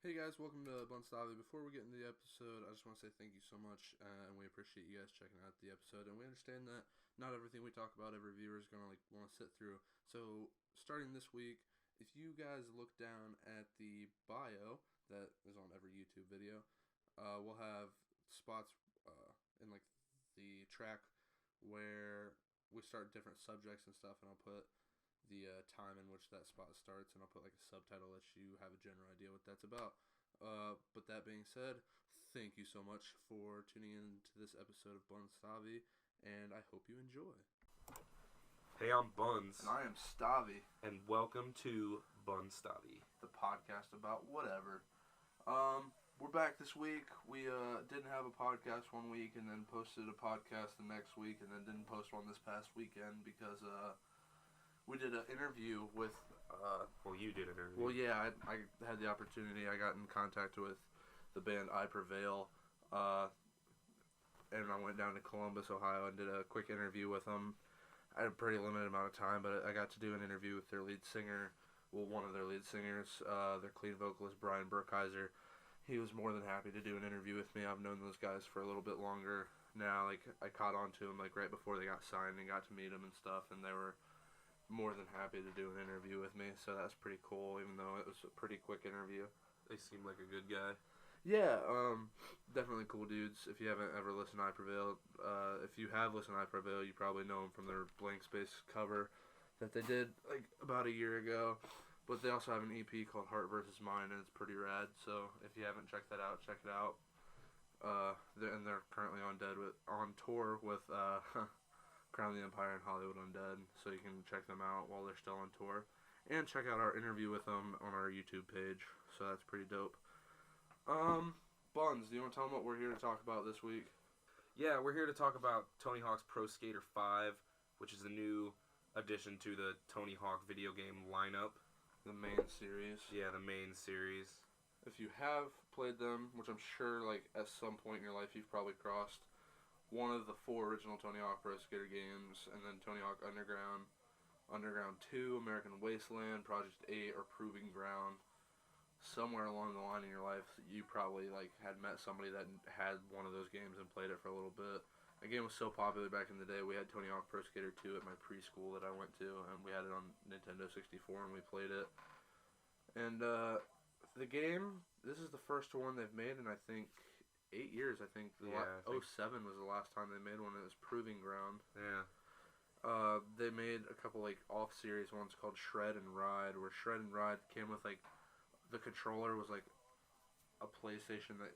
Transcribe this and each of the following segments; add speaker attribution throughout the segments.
Speaker 1: Hey guys, welcome to BunzStavi. Before we get into the episode, I just want to say thank you so much, and we appreciate you guys checking out the episode. And we understand that not everything we talk about, every viewer is gonna want to sit through. So starting this week, if you guys look down at the bio that is on every YouTube video, we'll have spots in like the track where we start different subjects and stuff, and I'll put the time in which that spot starts, and I'll put like a subtitle that you have a general idea what that's about. But that being said, thank you so much for tuning in to this episode of BunzStavi, and I hope you enjoy.
Speaker 2: Hey, I'm Buns,
Speaker 1: And I am Stavi,
Speaker 2: and welcome to BunzStavi,
Speaker 1: the podcast about whatever. We're back this week. We didn't have a podcast one week, and then posted a podcast the next week, and then didn't post one this past weekend because we did an interview with.
Speaker 2: you did an interview.
Speaker 1: Well, yeah, I had the opportunity. I got in contact with the band I Prevail, and I went down to Columbus, Ohio, and did a quick interview with them. I had a pretty limited amount of time, but I got to do an interview with their lead singer. Well, one of their lead singers, their clean vocalist, Brian Burkheiser. He was more than happy to do an interview with me. I've known those guys for a little bit longer now. Like, I caught on to them like right before they got signed and got to meet them and stuff, and they were more than happy to do an interview with me, so that's pretty cool, even though it was a pretty quick interview.
Speaker 2: They seem like a good guy.
Speaker 1: Yeah, definitely cool dudes. If you haven't ever listened to I Prevail, if you have listened to I Prevail, you probably know them from their Blank Space cover that they did like about a year ago. But they also have an EP called Heart vs. Mind, and it's pretty rad, so if you haven't checked that out, check it out. They're currently on tour with Crown the Empire and Hollywood Undead, so you can check them out while they're still on tour. And check out our interview with them on our YouTube page, so that's pretty dope. Buns, do you want to tell them what we're here to talk about this week?
Speaker 2: Yeah, we're here to talk about Tony Hawk's Pro Skater 5, which is the new addition to the Tony Hawk video game lineup.
Speaker 1: The main series.
Speaker 2: Yeah, the main series.
Speaker 1: If you have played them, which I'm sure like at some point in your life you've probably crossed, one of the 4 original Tony Hawk Pro Skater games, and then Tony Hawk Underground, Underground 2, American Wasteland, Project 8, or Proving Ground. Somewhere along the line in your life, you probably like had met somebody that had one of those games and played it for a little bit. The game was so popular back in the day. We had Tony Hawk Pro Skater 2 at my preschool that I went to, and we had it on Nintendo 64, and we played it. And the game, this is the first one they've made in I think 8 years. I think 07 was the last time they made one. It was Proving Ground.
Speaker 2: Yeah.
Speaker 1: They made a couple like off-series ones called Shred and Ride, where Shred and Ride came with like the controller was like a PlayStation that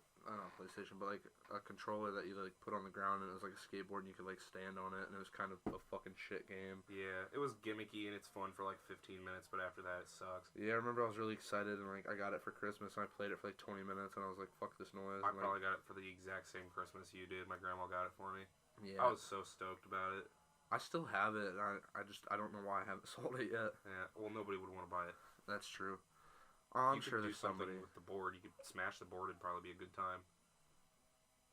Speaker 1: but like a controller that you like put on the ground, and it was like a skateboard, and you could like stand on it, and it was kind of a fucking shit game.
Speaker 2: Yeah, it was gimmicky and it's fun for like 15 minutes, but after that it sucks.
Speaker 1: Yeah, I remember I was really excited, and like I got it for Christmas, and I played it for like 20 minutes, and I was like, fuck this noise.
Speaker 2: I probably got it for the exact same Christmas you did. My grandma got it for me.
Speaker 1: Yeah.
Speaker 2: I was so stoked about it.
Speaker 1: I still have it. I don't know why I haven't sold it yet.
Speaker 2: Yeah, well, nobody would want to buy it.
Speaker 1: That's true. I'm sure there's somebody
Speaker 2: with the board. You could smash the board. It'd probably be a good time.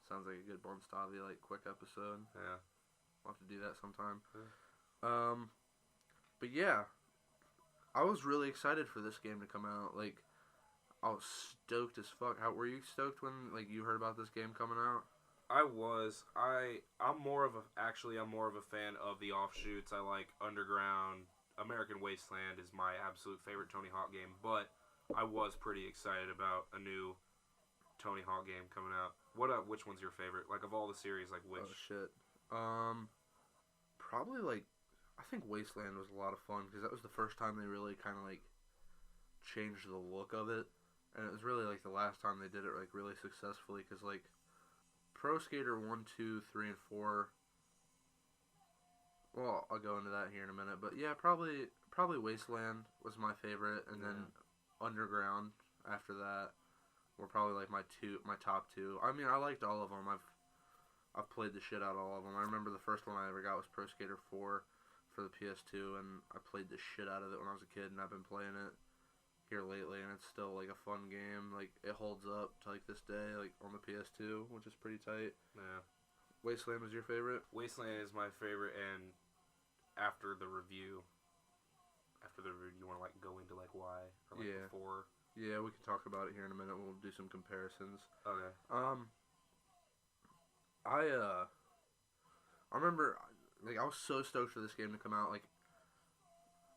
Speaker 1: Sounds like a good BunzStavi like quick episode.
Speaker 2: Yeah,
Speaker 1: We'll have to do that sometime.
Speaker 2: Yeah.
Speaker 1: But yeah, I was really excited for this game to come out. Like, I was stoked as fuck. How were you stoked when like you heard about this game coming out?
Speaker 2: I was. I'm more of a fan of the offshoots. I like Underground. American Wasteland is my absolute favorite Tony Hawk game, but I was pretty excited about a new Tony Hawk game coming out. Which one's your favorite? Like, of all the series, like, which?
Speaker 1: Oh, shit. Probably, like, I think Wasteland was a lot of fun, because that was the first time they really kind of, like, changed the look of it, and it was really, like, the last time they did it, like, really successfully, because, like, Pro Skater 1, 2, 3, and 4, well, I'll go into that here in a minute, but yeah, probably Wasteland was my favorite, and then Underground after that were probably like my top 2. I mean, I liked all of them. I've played the shit out of all of them. I remember the first one I ever got was Pro Skater 4 for the PS2, and I played the shit out of it when I was a kid, and I've been playing it here lately, and it's still like a fun game. Like, it holds up to like this day, like on the PS2, which is pretty tight.
Speaker 2: Yeah.
Speaker 1: Wasteland was your favorite?
Speaker 2: Wasteland is my favorite, and after the review, you want to like go into like why or like before.
Speaker 1: Yeah, we can talk about it here in a minute. We'll do some comparisons.
Speaker 2: Okay.
Speaker 1: I remember, like, I was so stoked for this game to come out. Like,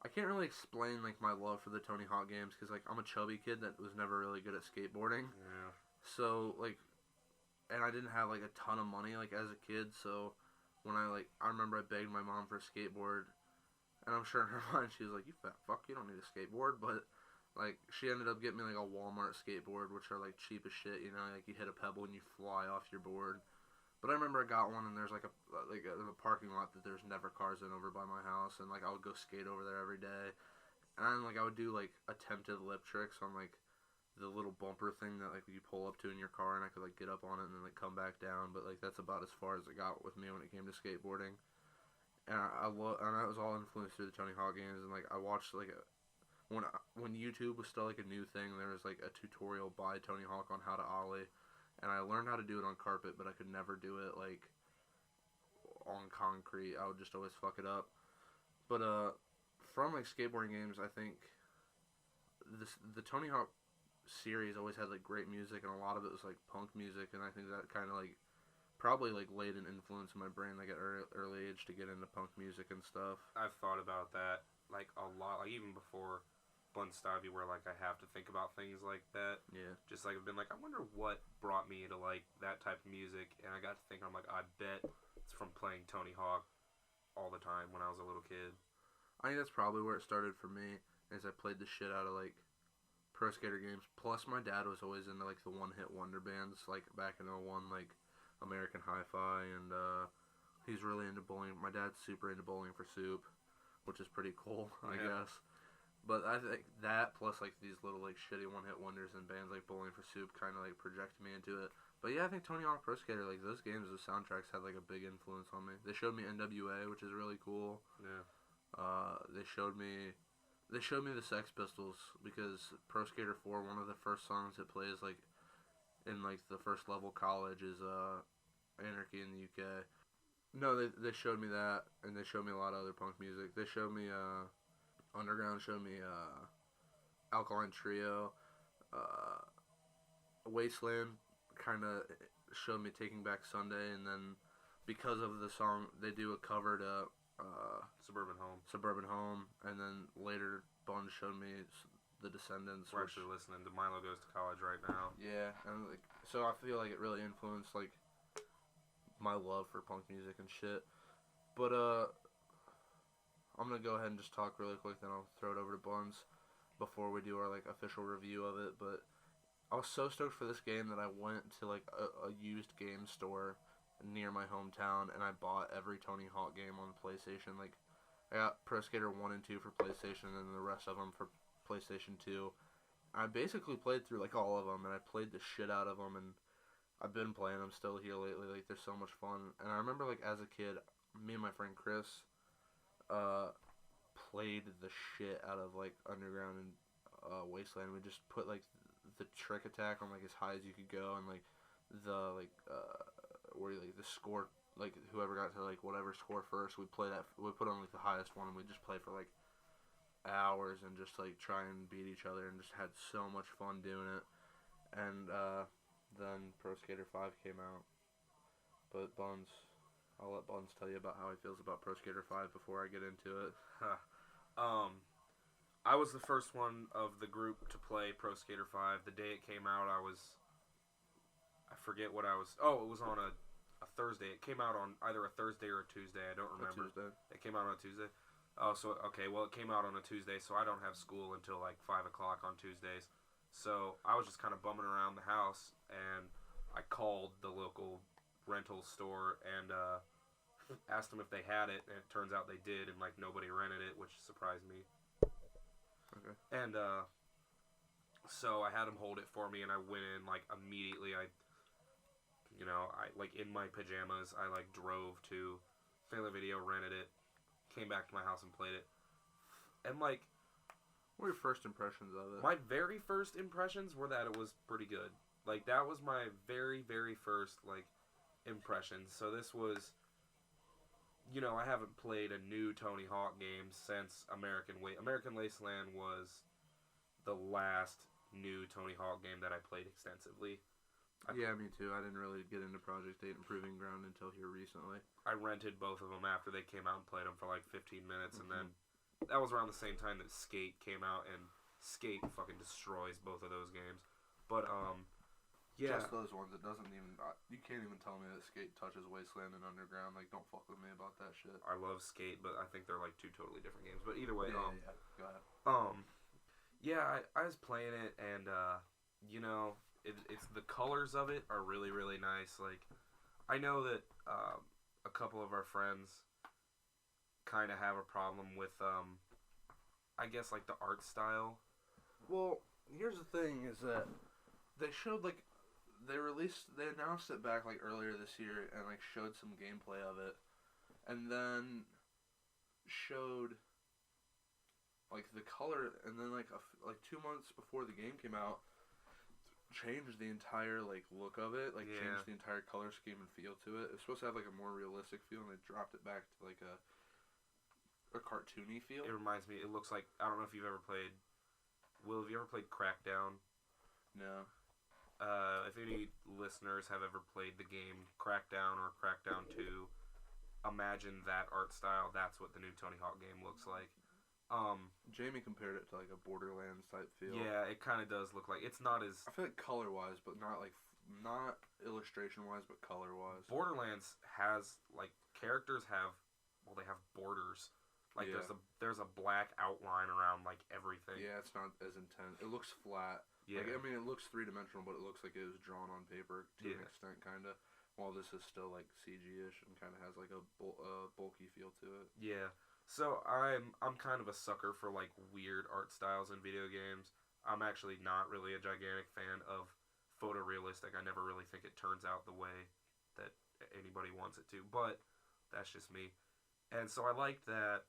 Speaker 1: I can't really explain, like, my love for the Tony Hawk games because, like, I'm a chubby kid that was never really good at skateboarding.
Speaker 2: Yeah.
Speaker 1: So, like, and I didn't have, like, a ton of money, like, as a kid. So, when I remember I begged my mom for a skateboard. And I'm sure in her mind she was like, you fat fuck, you don't need a skateboard. But, like, she ended up getting me, like, a Walmart skateboard, which are, like, cheap as shit, you know? Like, you hit a pebble and you fly off your board. But I remember I got one, and there's like a parking lot that there's never cars in over by my house, and like I would go skate over there every day, and like I would do like attempted lip tricks on like the little bumper thing that like you pull up to in your car, and I could like get up on it and then like come back down. But like that's about as far as it got with me when it came to skateboarding, and I was all influenced through the Tony Hawk games, and like I watched like when YouTube was still like a new thing, there was like a tutorial by Tony Hawk on how to ollie. And I learned how to do it on carpet, but I could never do it, like, on concrete. I would just always fuck it up. But, from, like, skateboarding games, I think the Tony Hawk series always had, like, great music, and a lot of it was, like, punk music, and I think that kind of, like, probably, like, laid an influence in my brain, like, at early age to get into punk music and stuff.
Speaker 2: I've thought about that, like, a lot, like, even before BunzStavi, where like I have to think about things like that.
Speaker 1: Yeah.
Speaker 2: Just like I've been like, I wonder what brought me to like that type of music, and I got to think, I'm like, I bet it's from playing Tony Hawk all the time when I was a little kid.
Speaker 1: I think that's probably where it started for me, is I played the shit out of like pro skater games. Plus my dad was always into like the one-hit wonder bands, like back in '01, like American Hi-Fi, and he's really into bowling. My dad's super into Bowling for Soup, which is pretty cool, I guess. But I think that plus like these little like shitty one-hit wonders and bands like Bowling for Soup kind of like projected me into it. But yeah, I think Tony Hawk Pro Skater, like those games, those soundtracks had like a big influence on me. They showed me NWA, which is really cool.
Speaker 2: Yeah.
Speaker 1: They showed me the Sex Pistols, because Pro Skater 4, one of the first songs it plays like in like the first level college is Anarchy in the UK. No, they showed me that, and they showed me a lot of other punk music. They showed me Underground, showed me Alkaline Trio, Wasteland kind of showed me Taking Back Sunday, and then because of the song, they do a cover to Suburban Home, and then later Bunz showed me The Descendants.
Speaker 2: We're actually listening to Milo Goes to College right now.
Speaker 1: Yeah, and like so I feel like it really influenced like my love for punk music and shit. But I'm gonna go ahead and just talk really quick, then I'll throw it over to Bunz before we do our like official review of it. But I was so stoked for this game that I went to like a used game store near my hometown, and I bought every Tony Hawk game on PlayStation. Like I got Pro Skater 1 and 2 for PlayStation, and the rest of them for PlayStation 2. I basically played through like all of them, and I played the shit out of them, and I've been playing them still here lately. Like they're so much fun. And I remember like as a kid, me and my friend Chris played the shit out of like Underground and Wasteland. We just put like the trick attack on like as high as you could go, and like the where like the score, like whoever got to like whatever score first, we put on like the highest one, and we just play for like hours and just like try and beat each other, and just had so much fun doing it. And then Pro Skater 5 came out, but I'll let Bunz tell you about how he feels about Pro Skater 5 before I get into it.
Speaker 2: I was the first one of the group to play Pro Skater 5. The day it came out, I forget what I was... Oh, it was on a Thursday. It came out on either a Thursday or a Tuesday. I don't remember.
Speaker 1: A Tuesday.
Speaker 2: It came out on a Tuesday? Oh, so, okay. Well, it came out on a Tuesday, so I don't have school until like 5 o'clock on Tuesdays. So I was just kind of bumming around the house, and I called the local rental store and asked them if they had it, and it turns out they did, and like nobody rented it, which surprised me.
Speaker 1: Okay.
Speaker 2: And so I had them hold it for me, and I went in like immediately. I like in my pajamas, I like drove to Family Video, rented it, came back to my house and played it, and like.
Speaker 1: What were your first impressions of it?
Speaker 2: My very first impressions were that it was pretty good. Like, that was my very, very first, like, impressions. So this was, I haven't played a new Tony Hawk game since American Wasteland was the last new Tony Hawk game that I played extensively.
Speaker 1: Yeah, me too. I didn't really get into Project 8 and Proving Ground until here recently.
Speaker 2: I rented both of them after they came out and played them for like 15 minutes, and then that was around the same time that Skate came out, and Skate fucking destroys both of those games. But, yeah.
Speaker 1: Just those ones. It doesn't even... You can't even tell me that Skate touches Wasteland and Underground. Like, don't fuck with me about that shit.
Speaker 2: I love Skate, but I think they're like two totally different games. But either way,
Speaker 1: yeah. Go ahead.
Speaker 2: Yeah, I was playing it, and, you know... It's the colors of it are really, really nice. Like, I know that a couple of our friends kind of have a problem with, I guess, like, the art style.
Speaker 1: Well, here's the thing, is that they showed, like, they announced it back, like, earlier this year, and, like, showed some gameplay of it, and then showed, like, the color, and then, like, 2 months before the game came out, changed the entire, like, look of it, like, changed the entire color scheme and feel to it. It was supposed to have, like, a more realistic feel, and they dropped it back to, like, a cartoony feel.
Speaker 2: It reminds me, it looks like, I don't know if you've ever played, Will, have you ever played Crackdown?
Speaker 1: No.
Speaker 2: If any listeners have ever played the game Crackdown or Crackdown 2, imagine that art style. That's what the new Tony Hawk game looks like.
Speaker 1: Jamie compared it to, like, a Borderlands type feel.
Speaker 2: Yeah, it kind of does look like... It's not as...
Speaker 1: I feel like color-wise, but not, like... Not illustration-wise, but color-wise.
Speaker 2: Borderlands has, like... Characters have... Well, they have borders. Like, there's a black outline around, like, everything.
Speaker 1: Yeah, it's not as intense. It looks flat.
Speaker 2: Yeah.
Speaker 1: Like, I mean, it looks three-dimensional, but it looks like it was drawn on paper to an extent, kind of. While this is still, like, CG-ish and kind of has, like, a bulky feel to it.
Speaker 2: Yeah. So I'm kind of a sucker for, like, weird art styles in video games. I'm actually not really a gigantic fan of photorealistic. I never really think it turns out the way that anybody wants it to, but that's just me. And so I liked that.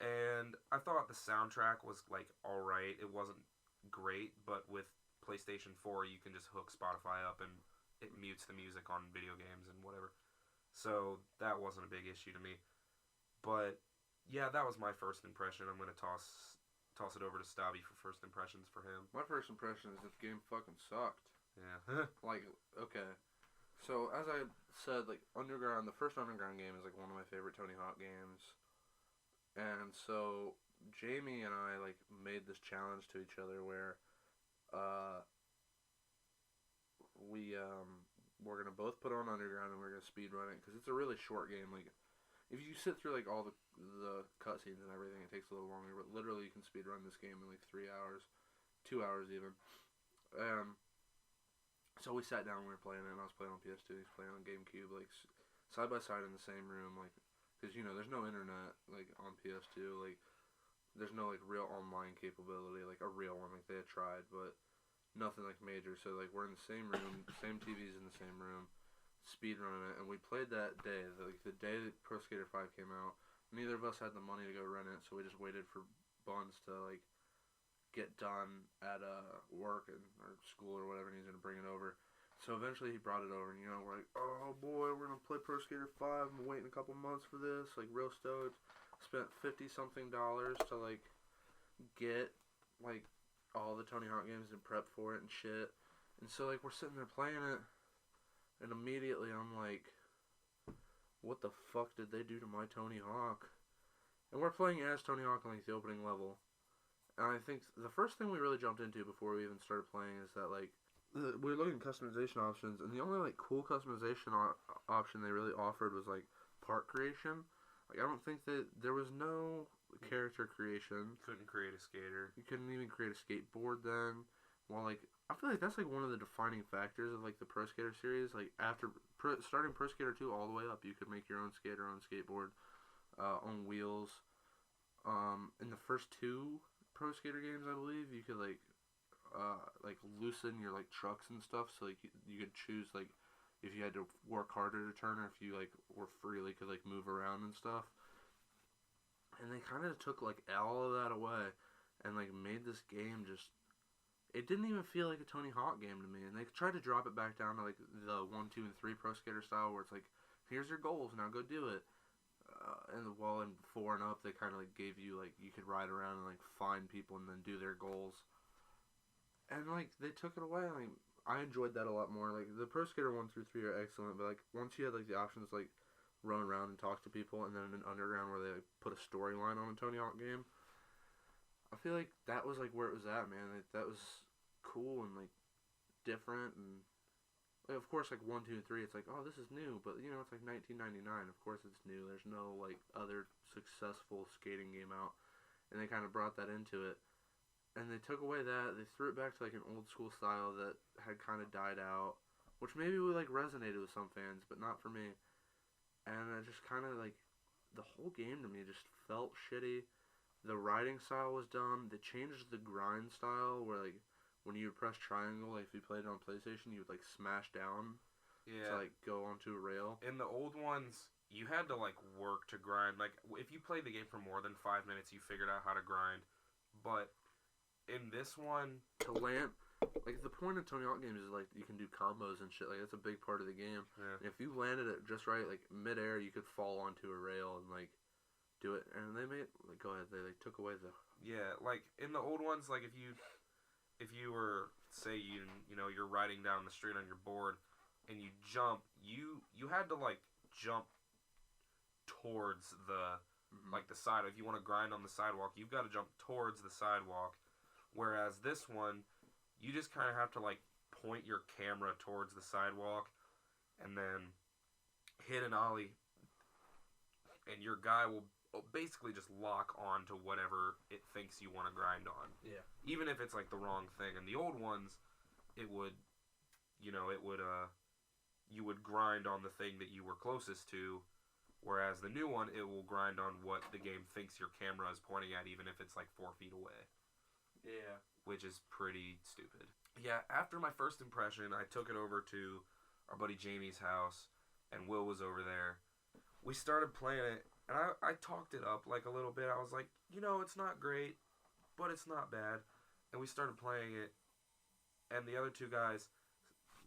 Speaker 2: And I thought the soundtrack was, like, alright. It wasn't great, but with PlayStation 4, you can just hook Spotify up and it mutes the music on video games and whatever. So that wasn't a big issue to me. But, yeah, that was my first impression. I'm going to toss it over to Stavi for first impressions for him.
Speaker 1: My first impression is that the game fucking sucked.
Speaker 2: Yeah.
Speaker 1: Like, okay. So, as I said, like, Underground, the first Underground game is, like, one of my favorite Tony Hawk games. And so, Jamie and I, like, made this challenge to each other where, we're going to both put on Underground and we're going to speedrun it, because it's a really short game, like... If you sit through, like, all the cutscenes and everything, it takes a little longer. But literally, you can speedrun this game in, like, 3 hours. 2 hours, even. So we sat down and we were playing it, and I was playing on PS2, he's playing on GameCube, like, side by side in the same room, like, because, you know, there's no internet, like, on PS2, like, there's no, like, real online capability, like, a real one, like, they had tried, but nothing, like, major. So, like, we're in the same room, same TVs in the same room, speedrunning it, and we played that day, like, the day that Pro Skater 5 came out. Neither of us had the money to go rent it, so we just waited for Bunz to, like, get done at work or school or whatever, and he's gonna bring it over. So eventually he brought it over, and, you know, we're like, oh boy, we're gonna play Pro Skater 5, I'm waiting a couple months for this, like, real stoked. Spent $50-something to, like, get, like, all the Tony Hawk games and prep for it and shit. And so, like, we're sitting there playing it, and immediately I'm like, what the fuck did they do to my Tony Hawk? And we're playing as Tony Hawk on, like, the opening level. And I think the first thing we really jumped into before we even started playing is that, like, we were looking at customization options, and the only, like, cool customization option they really offered was, like, part creation. Like, I don't think that there was no character creation.
Speaker 2: Couldn't create a skater.
Speaker 1: You couldn't even create a skateboard then. Well, like, I feel like that's, like, one of the defining factors of, like, the Pro Skater series. Like, after starting Pro Skater 2 all the way up, you could make your own skater, own skateboard, on wheels. In the first 2 Pro Skater games, I believe, you could, like, loosen your, like, trucks and stuff. So, like, you could choose, like, if you had to work harder to turn, or if you, like, were freely could, like, move around and stuff. And they kind of took, like, all of that away and, like, made this game just... It didn't even feel like a Tony Hawk game to me. And they tried to drop it back down to, like, the 1, 2, and 3 Pro Skater style, where it's like, here's your goals, now go do it. And while in 4 and up, they kind of, like, gave you, like, you could ride around and, like, find people and then do their goals. And, like, they took it away. Like, I enjoyed that a lot more. Like, the Pro Skater 1 through 3 are excellent, but, like, once you had, like, the options, like, run around and talk to people, and then an Underground where they, like, put a storyline on a Tony Hawk game, I feel like that was, like, where it was at, man. Like, that was cool and, like, different, and, like, of course, like, 1, 2, and 3, it's like, oh, this is new, but, you know, it's, like, 1999. Of course it's new. There's no, like, other successful skating game out, and they kind of brought that into it. And they took away that. They threw it back to like an old school style that had kind of died out, which maybe would like resonated with some fans, but not for me. And it just kind of like the whole game to me just felt shitty. The riding style was dumb. They changed the grind style where like when you would press triangle, like if you played it on PlayStation, you would like smash down to like go onto a rail.
Speaker 2: In the old ones, you had to like work to grind. Like if you played the game for more than 5 minutes, you figured out how to grind. But in this one,
Speaker 1: to land, like the point of Tony Hawk games is like you can do combos and shit. Like that's a big part of the game.
Speaker 2: Yeah.
Speaker 1: And if you landed it just right, like midair, you could fall onto a rail and like do it. And they made like go ahead. They like took away the
Speaker 2: like in the old ones, like if you were say you know you're riding down the street on your board and you jump, you had to like jump towards the like the side. If you want to grind on the sidewalk, you've got to jump towards the sidewalk. Whereas this one, you just kind of have to, like, point your camera towards the sidewalk and then hit an ollie, and your guy will basically just lock on to whatever it thinks you want to grind on.
Speaker 1: Yeah.
Speaker 2: Even if it's, like, the wrong thing. And the old ones, it would, you would grind on the thing that you were closest to, whereas the new one, it will grind on what the game thinks your camera is pointing at, even if it's, like, 4 feet away.
Speaker 1: Yeah.
Speaker 2: Which is pretty stupid. Yeah, after my first impression, I took it over to our buddy Jamie's house, and Will was over there. We started playing it, and I talked it up like a little bit. I was like, you know, it's not great, but it's not bad. And we started playing it, and the other two guys,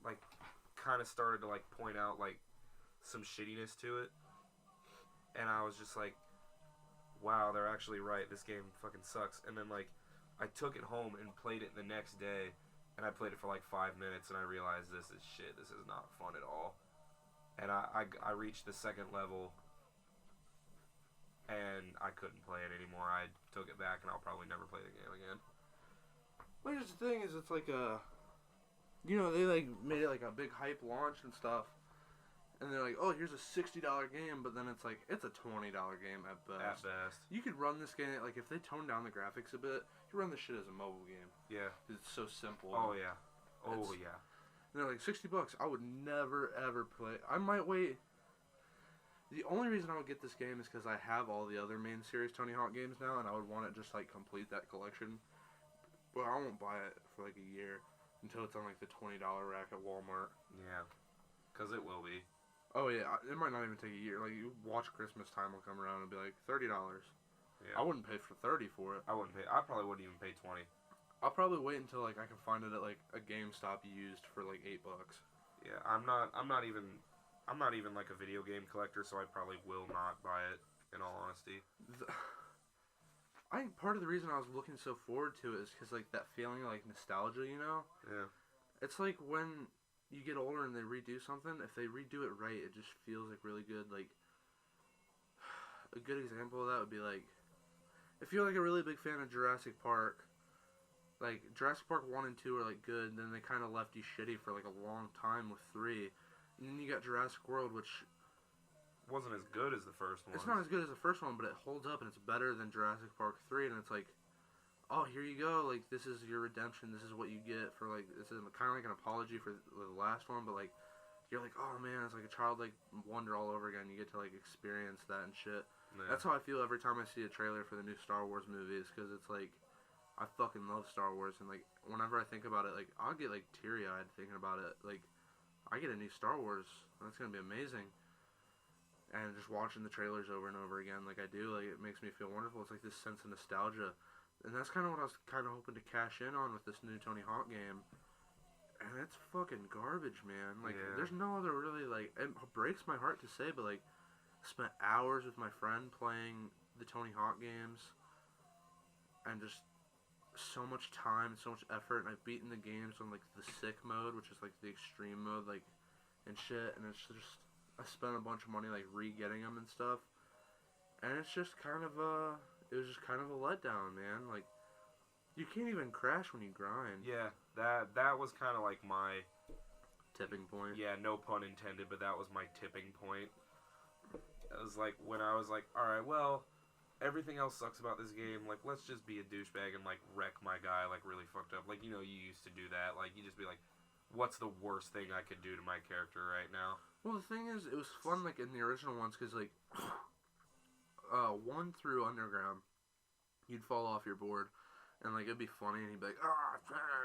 Speaker 2: like, kind of started to, like, point out, like, some shittiness to it. And I was just like, wow, they're actually right. This game fucking sucks. And then, like, I took it home and played it the next day, and I played it for like 5 minutes, and I realized this is shit. This is not fun at all. And I reached the second level, and I couldn't play it anymore. I took it back, and I'll probably never play the game again.
Speaker 1: Well, here's the thing: is it's like a, you know, they like made it like a big hype launch and stuff. And they're like, oh, here's a $60 game, but then it's like, it's a $20 game at best.
Speaker 2: At best.
Speaker 1: You could run this game, like, if they tone down the graphics a bit, you run this shit as a mobile game.
Speaker 2: Yeah.
Speaker 1: It's so simple.
Speaker 2: Oh, yeah. Oh, yeah.
Speaker 1: And they're like, $60, I would never, ever play. I might wait. The only reason I would get this game is because I have all the other main series Tony Hawk games now, and I would want to just, like, complete that collection. But I won't buy it for, like, a year until it's on, like, the $20 rack at Walmart.
Speaker 2: Yeah. Because it will be.
Speaker 1: Oh, yeah, it might not even take a year. Like, you watch Christmas time will come around and be like, $30. Yeah. I wouldn't pay for 30 for it.
Speaker 2: I probably wouldn't even pay 20.
Speaker 1: I'll probably wait until, like, I can find it at, like, a GameStop used for, like, $8.
Speaker 2: Yeah, I'm not even, like, a video game collector, so I probably will not buy it, in all honesty.
Speaker 1: I think part of the reason I was looking so forward to it is because, like, that feeling of, like, nostalgia, you know?
Speaker 2: Yeah.
Speaker 1: It's like when you get older and they redo something, if they redo it right, it just feels like really good. Like, a good example of that would be like, if you're like a really big fan of Jurassic Park, like Jurassic Park 1 and 2 are like good, then they kind of left you shitty for like a long time with 3, and then you got Jurassic World, which
Speaker 2: wasn't as good as the first one.
Speaker 1: It's not as good as the first one, but it holds up and it's better than Jurassic Park 3, and it's like, oh, here you go, like, this is your redemption, this is what you get for, like, this is kind of like an apology for the last one, but, like, you're like, oh, man, it's like a childlike wonder all over again, you get to, like, experience that and shit. Yeah. That's how I feel every time I see a trailer for the new Star Wars movies, because it's, like, I fucking love Star Wars, and, like, whenever I think about it, like, I'll get, like, teary-eyed thinking about it, like, I get a new Star Wars, that's gonna be amazing. And just watching the trailers over and over again, like I do, like, it makes me feel wonderful, it's like this sense of nostalgia. And that's kind of what I was kind of hoping to cash in on with this new Tony Hawk game. And it's fucking garbage, man. Like, There's no other really, like, it breaks my heart to say, but, like, spent hours with my friend playing the Tony Hawk games. And just, so much time and so much effort, and I've beaten the games on, like, the sick mode, which is, like, the extreme mode, like, and shit, and it's just, I spent a bunch of money, like, re-getting them and stuff, and it's just kind of it was just kind of a letdown, man. Like, you can't even crash when you grind.
Speaker 2: Yeah, that was kind of like my...
Speaker 1: Tipping point.
Speaker 2: Yeah, no pun intended, but that was my tipping point. It was like, when I was like, alright, well... Everything else sucks about this game. Like, let's just be a douchebag and, like, wreck my guy, like, really fucked up. Like, you know, you used to do that. Like, you just be like, what's the worst thing I could do to my character right now?
Speaker 1: Well, the thing is, it was fun, like, in the original ones, because, like, 1 through Underground, you'd fall off your board, and, like, it'd be funny, and he'd be like,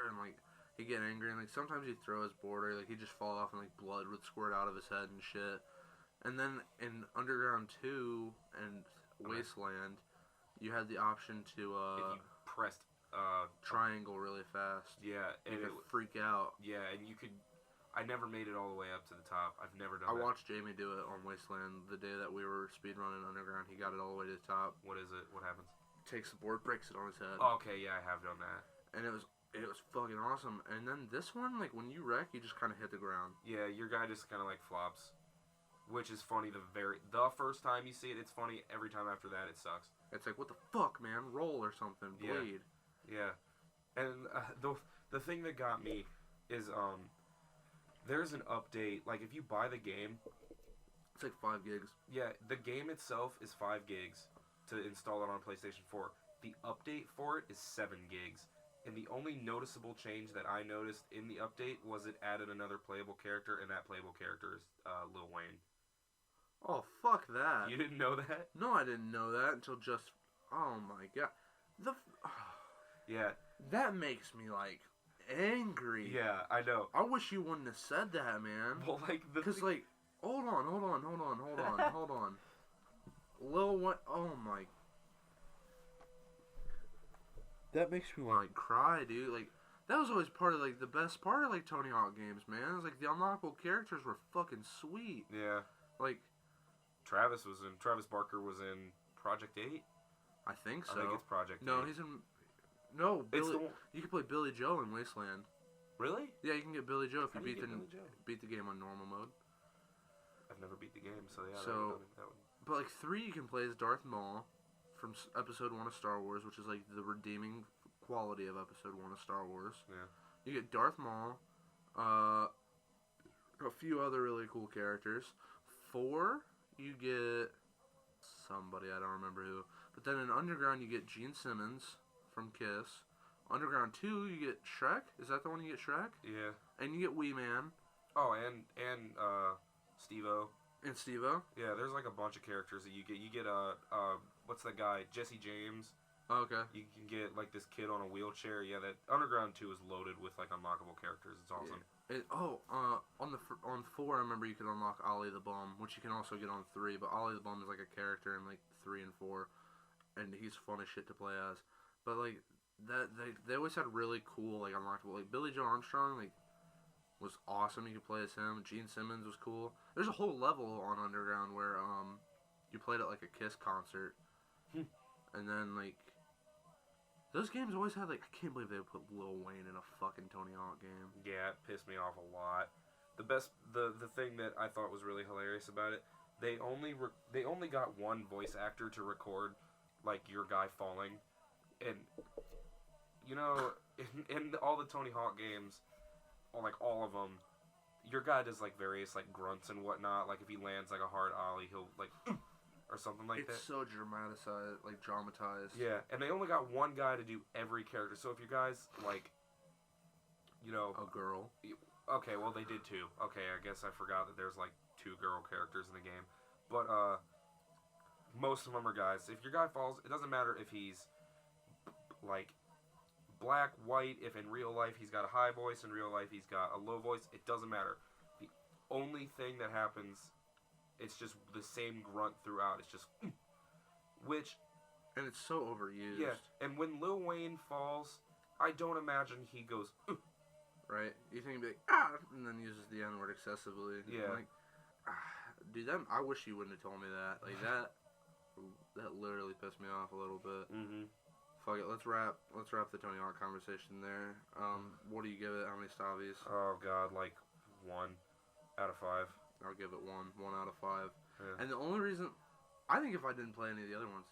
Speaker 1: and, like, he'd get angry, and, like, sometimes he'd throw his board, or, like, he'd just fall off, and, like, blood would squirt out of his head and shit. And then in Underground 2 and Wasteland, you had the option to
Speaker 2: if you pressed
Speaker 1: triangle really fast.
Speaker 2: Yeah,
Speaker 1: and you could freak out.
Speaker 2: Yeah, and you could. I never made it all the way up to the top. I've never done
Speaker 1: I
Speaker 2: that.
Speaker 1: watched Jamie do it on Wasteland the day that we were speedrunning Underground. He got it all the way to the top.
Speaker 2: What is it? What happens?
Speaker 1: Takes the board, breaks it on his head.
Speaker 2: Oh, okay, yeah, I have done that.
Speaker 1: And it was fucking awesome. And then this one, like, when you wreck, you just kind of hit the ground.
Speaker 2: Yeah, your guy just kind of like flops. Which is funny the first time you see it, it's funny. Every time after that, it sucks.
Speaker 1: It's like, what the fuck, man? Roll or something. Bleed.
Speaker 2: Yeah. And the thing that got me is, there's an update. Like, if you buy the game...
Speaker 1: It's like 5 gigs.
Speaker 2: Yeah, the game itself is 5 gigs to install it on PlayStation 4. The update for it is 7 gigs. And the only noticeable change that I noticed in the update was it added another playable character, and that playable character is Lil Wayne.
Speaker 1: Oh, fuck that.
Speaker 2: You didn't know that?
Speaker 1: No, I didn't know that until just... Oh, my God.
Speaker 2: Yeah.
Speaker 1: That makes me, like, angry.
Speaker 2: Yeah, I know.
Speaker 1: I wish you wouldn't have said that, man.
Speaker 2: Well, like,
Speaker 1: because, like, hold on. Lil Wayne... Oh, my... That makes me want to, like, cry, dude. Like, that was always part of, like, the best part of, like, Tony Hawk games, man. It was, like, the unlockable characters were fucking sweet.
Speaker 2: Yeah.
Speaker 1: Like...
Speaker 2: Travis Barker was in Project 8?
Speaker 1: I think so.
Speaker 2: I think it's Project 8.
Speaker 1: No, he's in... No, you can play Billy Joe in Wasteland.
Speaker 2: Really?
Speaker 1: Yeah, you can get Billy Joe if you beat the game on normal mode.
Speaker 2: I've never beat the game, so yeah. That would...
Speaker 1: But, like, 3 you can play as Darth Maul from Episode 1 of Star Wars, which is, like, the redeeming quality of Episode 1 of Star Wars.
Speaker 2: Yeah.
Speaker 1: You get Darth Maul, a few other really cool characters. 4, you get somebody, I don't remember who. But then in Underground, you get Gene Simmons from Kiss. Underground 2, you get Shrek. Is that the one you get Shrek?
Speaker 2: Yeah.
Speaker 1: And you get Wee Man.
Speaker 2: Oh, and Steve-O.
Speaker 1: And Steve-O?
Speaker 2: Yeah, there's like a bunch of characters that you get. You get, what's that guy? Jesse James.
Speaker 1: Oh, okay.
Speaker 2: You can get, like, this kid on a wheelchair. Yeah, that Underground 2 is loaded with, like, unlockable characters. It's awesome.
Speaker 1: Yeah. On 4, I remember you could unlock Ollie the Bum, which you can also get on 3, but Ollie the Bum is, like, a character in, like, 3 and 4, and he's fun as shit to play as. But, like, they always had really cool, like, unlockable, like, Billy Joe Armstrong, like, was awesome. You could play as him. Gene Simmons was cool. There's a whole level on Underground where, you played at, like, a Kiss concert, and then, like, those games always had, like, I can't believe they put Lil Wayne in a fucking Tony Hawk game.
Speaker 2: Yeah, it pissed me off a lot. The thing that I thought was really hilarious about it, they only got one voice actor to record, like, your guy falling, and, you know, in all the Tony Hawk games, or, like, all of them, your guy does, like, various, like, grunts and whatnot, like, if he lands, like, a hard ollie, he'll, like, or something like that.
Speaker 1: It's so dramatized.
Speaker 2: Yeah, and they only got one guy to do every character. So if you guys, like, you know...
Speaker 1: A girl.
Speaker 2: Okay, well, they did too. Okay, I guess I forgot that there's, like, 2 girl characters in the game. But, most of them are guys. If your guy falls, it doesn't matter if he's, like, black, white. If in real life he's got a high voice, in real life he's got a low voice. It doesn't matter. The only thing that happens... It's just the same grunt throughout. It's just... Which...
Speaker 1: And it's so overused.
Speaker 2: Yeah, and when Lil Wayne falls, I don't imagine he goes...
Speaker 1: Right? You think he'd be like, ah! And then uses the N-word excessively.
Speaker 2: Yeah.
Speaker 1: Like, dude, I wish you wouldn't have told me that. Like, that literally pissed me off a little bit.
Speaker 2: Mm-hmm.
Speaker 1: fuck it. Let's wrap the Tony Hawk conversation there. What do you give it? How many Stavis?
Speaker 2: Oh God, like 1 out of 5.
Speaker 1: I'll give it 1 out of 5.
Speaker 2: Yeah.
Speaker 1: And the only reason, I think if I didn't play any of the other ones,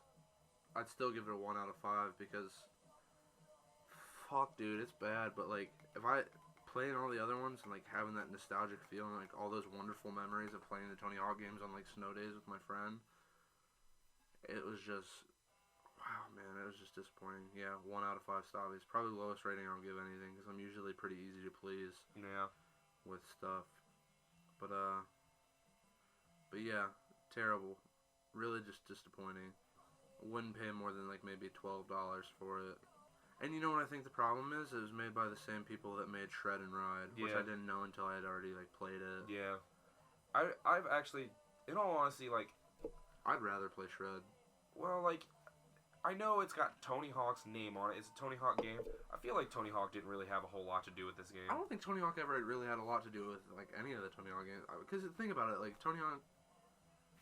Speaker 1: I'd still give it a 1 out of 5 because, fuck, dude, it's bad. But like, if I playing all the other ones and like having that nostalgic feeling, like all those wonderful memories of playing the Tony Hawk games on like snow days with my friend, it was just. Wow, man, it was just disappointing. Yeah, 1 out of 5 Stavis. Probably the lowest rating I'll give anything because I'm usually pretty easy to please.
Speaker 2: Yeah.
Speaker 1: With stuff, but yeah, terrible. Really, just disappointing. Wouldn't pay more than like maybe $12 for it. And you know what I think the problem is? It was made by the same people that made Shred and Ride, which I didn't know until I had already like played it.
Speaker 2: Yeah, I've actually, in all honesty, like,
Speaker 1: I'd rather play Shred.
Speaker 2: Well, like, I know it's got Tony Hawk's name on it. It's a Tony Hawk game. I feel like Tony Hawk didn't really have a whole lot to do with this game.
Speaker 1: I don't think Tony Hawk ever really had a lot to do with like any of the Tony Hawk games. Because think about it, like Tony Hawk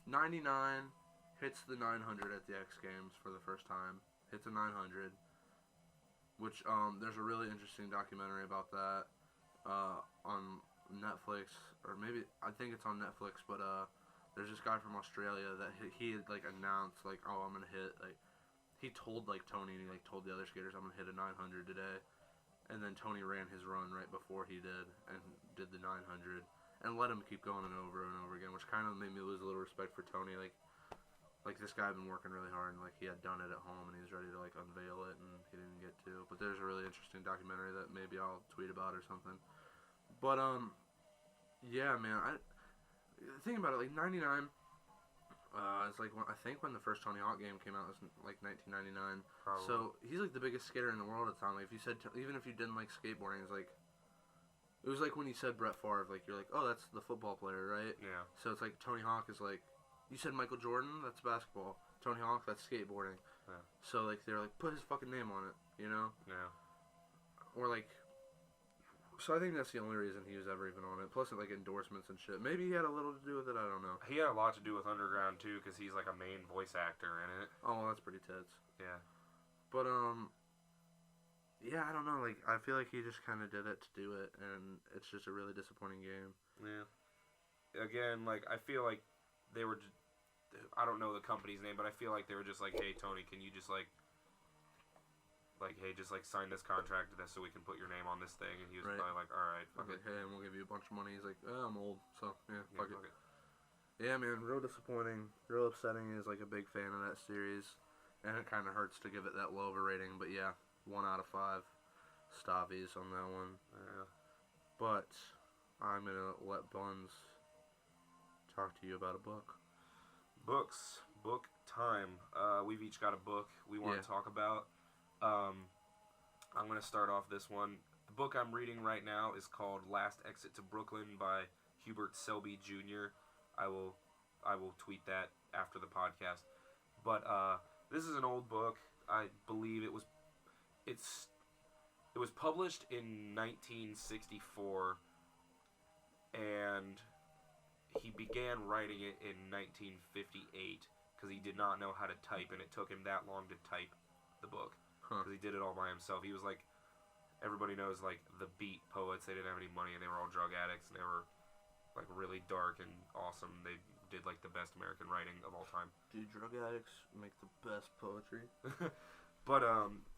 Speaker 1: 99 hits the 900 at the X Games for the first time. Hits a 900, which there's a really interesting documentary about that on Netflix, or maybe I think it's on Netflix. But there's this guy from Australia that he had like announced like, oh, I'm gonna hit like. He told like Tony and he like told the other skaters I'm gonna hit a 900 today, and then Tony ran his run right before he did and did the 900 and let him keep going and over again, which kind of made me lose a little respect for Tony. Like this guy had been working really hard and like he had done it at home and he was ready to like unveil it and he didn't get to. But there's a really interesting documentary that maybe I'll tweet about or something. But yeah, man, I think about it like 99. It's like I think when the first Tony Hawk game came out, it was like 1999.
Speaker 2: Probably.
Speaker 1: So he's like the biggest skater in the world at the time. Like if you said, even if you didn't like skateboarding, it was like when you said Brett Favre, like you're like, oh, that's the football player, right?
Speaker 2: Yeah.
Speaker 1: So it's like Tony Hawk is like, you said Michael Jordan, that's basketball. Tony Hawk, that's skateboarding.
Speaker 2: Yeah.
Speaker 1: So like they're like, put his fucking name on it, you know?
Speaker 2: Yeah.
Speaker 1: Or like. So I think that's the only reason he was ever even on it. Plus, like endorsements and shit. Maybe he had a little to do with it. I don't know.
Speaker 2: He had a lot to do with Underground too, because he's like a main voice actor in it.
Speaker 1: Oh, well, that's pretty tits.
Speaker 2: Yeah.
Speaker 1: But yeah, I don't know. Like, I feel like he just kind of did it to do it, and it's just a really disappointing game.
Speaker 2: Yeah. Again, like I feel like they were. I don't know the company's name, but I feel like they were just like, hey Tony, can you just like, hey, just like sign this contract to this so we can put your name on this thing, and he was probably like, all right, fuck it.
Speaker 1: Hey, and we'll give you a bunch of money. He's like, oh, I'm old, so yeah, fuck it. Yeah, man, real disappointing, real upsetting. Is like a big fan of that series, and it kind of hurts to give it that low of a rating, but yeah, 1 out of 5 Stavis on that one.
Speaker 2: Yeah.
Speaker 1: But I'm gonna let Buns talk to you about a book.
Speaker 2: Books, book time. We've each got a book we want to talk about. I'm going to start off this one. The book I'm reading right now is called Last Exit to Brooklyn by Hubert Selby Jr. I will tweet that after the podcast. But this is an old book. I believe it was published in 1964, and he began writing it in 1958 because he did not know how to type, and it took him that long to type the book. Because he did it all by himself. He was like, everybody knows, like, the beat poets. They didn't have any money, and they were all drug addicts, and they were, like, really dark and awesome. They did, like, the best American writing of all time.
Speaker 1: Dude, drug addicts make the best poetry.
Speaker 2: But,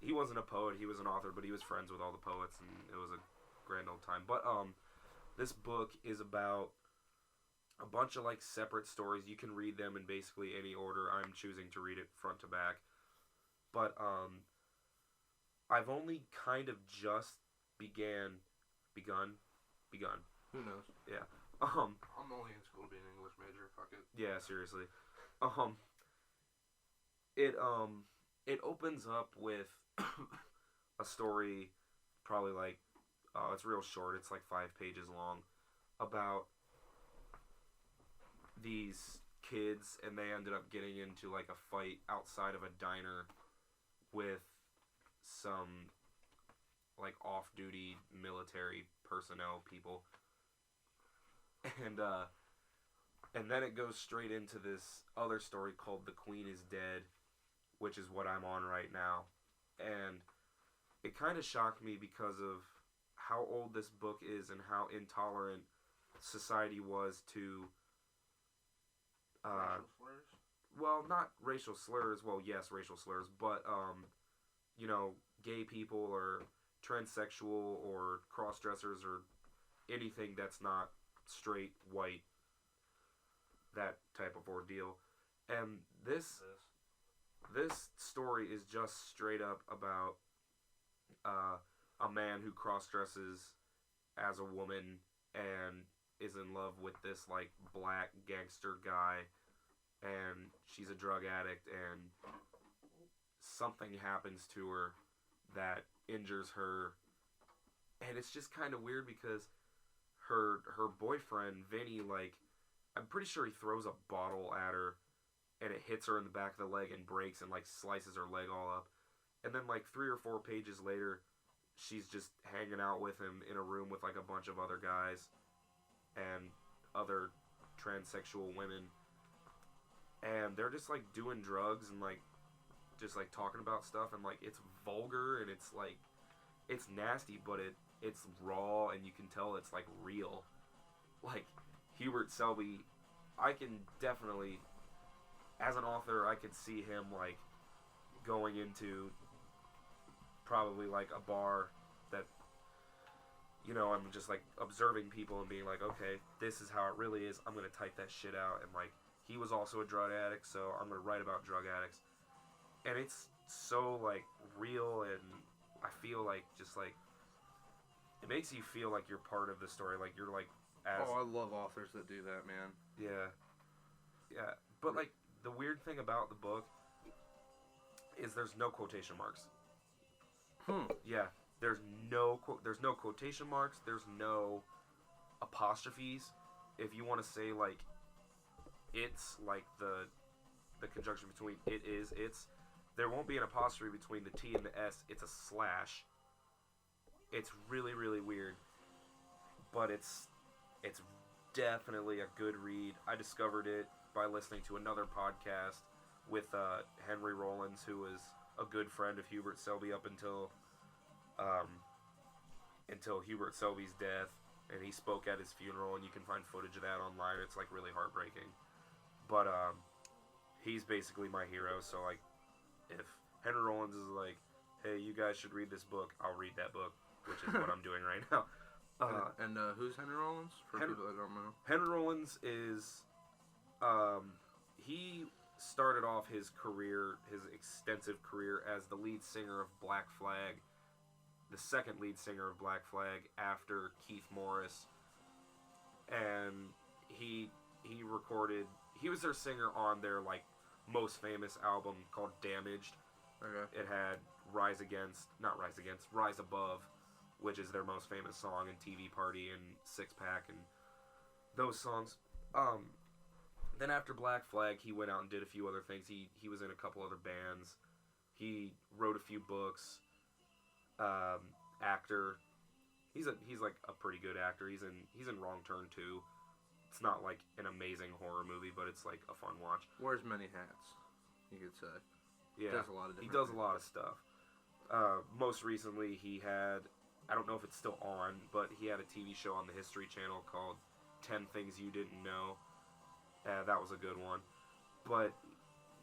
Speaker 2: he wasn't a poet. He was an author, but he was friends with all the poets, and it was a grand old time. But, this book is about a bunch of, like, separate stories. You can read them in basically any order. I'm choosing to read it front to back. But, I've only kind of just begun.
Speaker 1: Who knows?
Speaker 2: Yeah.
Speaker 1: I'm only in school to be an English major. Fuck it.
Speaker 2: Yeah, seriously. It opens up with a story, probably like, it's real short. It's like 5 pages long, about these kids, and they ended up getting into like a fight outside of a diner with some like off-duty military personnel people, and then it goes straight into this other story called The Queen is Dead, which is what I'm on right now, and it kind of shocked me because of how old this book is and how intolerant society was to
Speaker 1: Racial slurs?
Speaker 2: well, not racial slurs, well, yes, racial slurs, but gay people or transsexual or cross-dressers or anything that's not straight white, that type of ordeal. And this story is just straight up about a man who cross-dresses as a woman and is in love with this like black gangster guy, and she's a drug addict, and something happens to her that injures her, and it's just kind of weird because her boyfriend Vinny, like, I'm pretty sure he throws a bottle at her and it hits her in the back of the leg and breaks and like slices her leg all up, and then like 3 or 4 pages later she's just hanging out with him in a room with like a bunch of other guys and other transsexual women, and they're just like doing drugs and like just like talking about stuff, and like it's vulgar and it's like it's nasty, but it's raw and you can tell it's like real. Like Hubert Selby, I can definitely, as an author, I could see him like going into probably like a bar that, you know, I'm just like observing people and being like, okay, this is how it really is. I'm gonna type that shit out, and like he was also a drug addict, so I'm gonna write about drug addicts, and it's so like real, and I feel like just like it makes you feel like you're part of the story, like you're like as
Speaker 1: I love authors that do that, man.
Speaker 2: yeah. But like the weird thing about the book is there's no quotation marks. Yeah, there's no quotation marks. There's no apostrophes. If you want to say like it's like the conjunction between it is it's, there won't be an apostrophe between the T and the S. It's a slash. It's really, really weird, but it's definitely a good read. I discovered it by listening to another podcast with Henry Rollins, who was a good friend of Hubert Selby up until Hubert Selby's death, and he spoke at his funeral, and you can find footage of that online. It's like really heartbreaking, but he's basically my hero. So like, if Henry Rollins is like, hey, you guys should read this book, I'll read that book, which is what I'm doing right now.
Speaker 1: Who's Henry Rollins? For people that don't know,
Speaker 2: Henry Rollins is, he started off his extensive career as the lead singer of Black Flag, the second lead singer of Black Flag after Keith Morris, and he was their singer on their like most famous album called Damaged.
Speaker 1: Okay.
Speaker 2: It had Rise Above, which is their most famous song, and TV Party and Six Pack and those songs. Then after Black Flag, he went out and did a few other things. He was in a couple other bands. He wrote a few books. Actor. He's like a pretty good actor. He's in Wrong Turn 2. It's not like an amazing horror movie, but it's like a fun watch.
Speaker 1: Wears many hats, you could say.
Speaker 2: Yeah,
Speaker 1: does a lot of
Speaker 2: he
Speaker 1: different
Speaker 2: does
Speaker 1: things.
Speaker 2: a lot of stuff. Most recently, he had, I don't know if it's still on, but he had a TV show on the History Channel called 10 Things You Didn't Know. That was a good one. But,